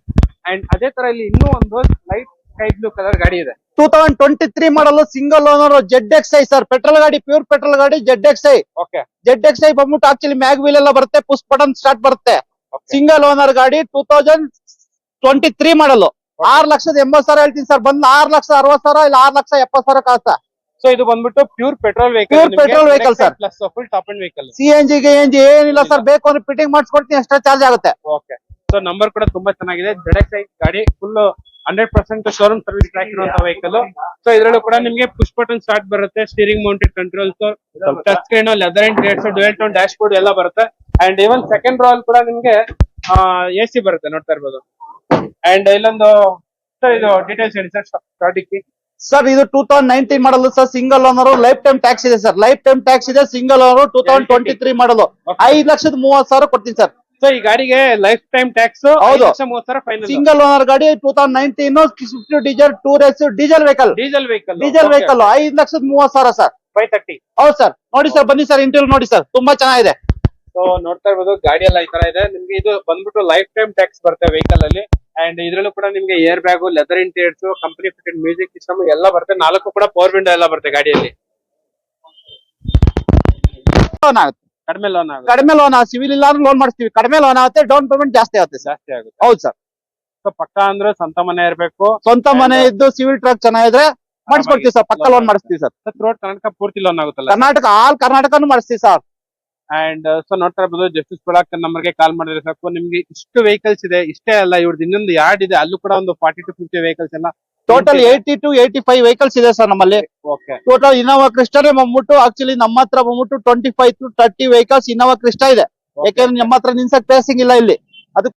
ಅಂಡ್ ಅದೇ ತರ ಇಲ್ಲಿ ಇನ್ನೂ ಒಂದು ಲೈಟ್ ಸ್ಕೈ ಬ್ಲೂ ಕಲರ್ ಗಾಡಿ ಇದೆ. 2023 model single owner ZXi sir, petrol ಗಾಡಿ, ಪ್ಯೂರ್ ಪೆಟ್ರೋಲ್ ಗಾಡಿ ZXi. ಓಕೆ, ZXi ಬಂದ್ಬಿಟ್ಟು ಆಕ್ಚುಲಿ ಮ್ಯಾಗ್ ವೀಲ್ ಎಲ್ಲ ಬರುತ್ತೆ, ಪುಷ್ ಬಟನ್ ಸ್ಟಾರ್ಟ್ ಬರುತ್ತೆ. ಸಿಂಗಲ್ ಓನರ್ ಗಾಡಿ 2023 ಮಾಡಲ್. 6,80,000 ಹೇಳ್ತೀನಿ ಸರ್, ಬಂದ್ 6,60,000 ಇಲ್ಲ 6,70,000 ಕಾಸ್ತ. ಸೊ ಇದು ಬಂದ್ಬಿಟ್ಟು pure petrol Pure petrol vehicle, sir. Plus full top end vehicle. CNG ಏನಿಲ್ಲ ಸರ್, ಬೇಕು ಅಂದ್ರೆ ಫಿಟ್ಟಿಂಗ್ ಮಾಡಿಸ್ಕೊಡ್ತೀನಿ, ಎಕ್ಸ್ಟ್ರಾ ಚಾರ್ಜ್ ಆಗುತ್ತೆ. ಓಕೆ, ಸೊ ನಂಬರ್ ಕೂಡ ತುಂಬಾ ಚೆನ್ನಾಗಿದೆ. ZXi ಗಾಡಿ ಫುಲ್ 100% ಶೋರೂಮ್ ಸರ್ವಿಸ್ ಟ್ರ್ಯಾಕ್ ಇರುವಂತ ವೆಹಿಕಲ್. ಸೊ ಇದ್ರಲ್ಲೂ ಕೂಡ ನಿಮ್ಗೆ ಪುಷ್ ಬಟನ್ ಸ್ಟಾರ್ಟ್ ಬರುತ್ತೆ, steering mounted controls, touch screen, leather interiors, dual tone dash board ಎಲ್ಲ ಬರುತ್ತೆ. ಅಂಡ್ ಇವನ್ ಸೆಕೆಂಡ್ ರೋ ಅಲ್ಲಿ ಕೂಡ ನಿಮ್ಗೆ AC ಬರುತ್ತೆ, ನೋಡ್ತಾ ಇರ್ಬೋದು. ಅಂಡ್ ಇಲ್ಲೊಂದು ಸರ್ ಇದು ಡೀಟೇಲ್ಸ್ ಹೇಳಿ ಸರ್ ಸ್ಟಾರ್ಟಿಂಗ್. ಸರ್ ಇದು 2019 model sir, single owner, lifetime tax ಇದೆ ಸರ್, ಲೈಫ್ ಟೈಮ್ ಟ್ಯಾಕ್ಸ್ ಇದೆ. ಸಿಂಗಲ್ ಓನರ್ 2023 ಮಾಡಲ್, 5,30,000 ಕೊಡ್ತೀನಿ ಸರ್. ಸೊ ಈ ಗಾಡಿಗೆ ಲೈಫ್ ಟೈಮ್ ಟ್ಯಾಕ್ಸ್ ಹೌದು. 30,000 ಫೈನಲ್. ಸಿಂಗಲ್ ಓನರ್ ಗಾಡಿ 2019 Swift Dzire Tour S diesel vehicle. Diesel vehicle 5,30,000 sir. 530. ಹೌದು sir, ನೋಡಿ sir, ಬನ್ನಿ ಸರ್, ಇಂಟೀರಿಯರ್ ನೋಡಿ ಸರ್, ತುಂಬಾ ಚೆನ್ನಾಗಿದೆ. ಸೊ ನೋಡ್ತಾ ಇರ್ಬೋದು ಗಾಡಿ ಎಲ್ಲ ಈ ತರ ಇದೆ. ನಿಮ್ಗೆ ಇದು ಬಂದ್ಬಿಟ್ಟು ಲೈಫ್ ಟೈಮ್ ಟ್ಯಾಕ್ಸ್ ಬರುತ್ತೆ ವೆಹಿಕಲ್ ಅಲ್ಲಿ. ಅಂಡ್ ಇದ್ರಲ್ಲೂ ಕೂಡ ನಿಮ್ಗೆ air bag, leather interiors, company fitted music system ಎಲ್ಲ ಬರುತ್ತೆ. 4 ಕೂಡ ಪವರ್ ವಿಂಡೋ ಎಲ್ಲ ಬರುತ್ತೆ ಗಾಡಿಯಲ್ಲಿ. ಲೋನ್ ಆಗುತ್ತೆ, ಕಡಿಮೆ ಲೋನ್ ಆಗುತ್ತೆ. ಕಡಿಮೆ ಲೋನ್, ಸಿವಿಲ್ ಇಲ್ಲ ಅಂದ್ರೆ ಲೋನ್ ಮಾಡಿಸ್ತೀವಿ, ಕಡಿಮೆ ಲೋನ್ ಆಗುತ್ತೆ, ಡೌನ್ ಪೇಮೆಂಟ್ ಜಾಸ್ತಿ ಆಗುತ್ತೆ ಸರ್. ಜಾಸ್ತಿ ಆಗುತ್ತೆ. ಹೌದು ಸರ್, ಸೊ ಪಕ್ಕ ಅಂದ್ರೆ ಸ್ವಂತ ಮನೆ ಇರಬೇಕು, ಸ್ವಂತ ಮನೆ ಇದ್ದು ಸಿವಿಲ್ ಟ್ರಕ್ ಚೆನ್ನಾಗಿದ್ರೆ ಮಾಡಿಸ್ಕೊಡ್ತೀವಿ ಸರ್, ಪಕ್ಕ ಲೋನ್ ಮಾಡಿಸ್ತೀವಿ ಸರ್. ಥ್ರೂಔಟ್ ಕರ್ನಾಟಕ ಪೂರ್ತಿ ಲೋನ್ ಆಗುತ್ತಲ್ಲ. ಕರ್ನಾಟಕ, ಆಲ್ ಕರ್ನಾಟಕನು ಮಾಡಿಸ್ತೀವಿ ಸರ್. ಅಂಡ್ ಸೊ ನೋಡ್ತಾ ಇರ್ಬೋದು, ಜಸ್ಟಿಸ್ ಪ್ರಾಡಕ್ಟ್ ನಂಬರ್ಗೆ ಕಾಲ್ ಮಾಡಿದ್ರೆ ಸಾಕು. ನಿಮ್ಗೆ ಇಷ್ಟು ವೆಹಿಕಲ್ಸ್ ಇದೆ, ಇಷ್ಟೇ ಅಲ್ಲ, ಇವ್ರದ್ದು ಇನ್ನೊಂದು ಯಾರ್ಡ್ ಇದೆ, ಅಲ್ಲೂ ಕೂಡ ಒಂದು 40 to 50 ವೆಹಿಕಲ್ಸ್ ಎಲ್ಲ. ಟೋಟಲ್ 80 to 85 ವೆಹಿಕಲ್ಸ್ ಇದೆ ಸರ್ ನಮ್ಮಲ್ಲಿ. ಓಕೆ, ಟೋಟಲ್ ಇನೋವಾ ಕ್ರಿಸ್ಟಾನೇ ಬಂದ್ಬಿಟ್ಟು ಆಕ್ಚುಲಿ ನಮ್ಮ ಹತ್ರ ಬಂದ್ಬಿಟ್ಟು 25 to 30 ವೆಹಿಕಲ್ಸ್ ಇನೋವಾ ಕ್ರಿಸ್ಟಾ ಇದೆ. ಯಾಕಂದ್ರೆ ನಮ್ಮ ಹತ್ರ ನಿನ್ಸಕ್ ಪ್ಲೇಸಿಂಗ್ ಇಲ್ಲ ಇಲ್ಲಿ.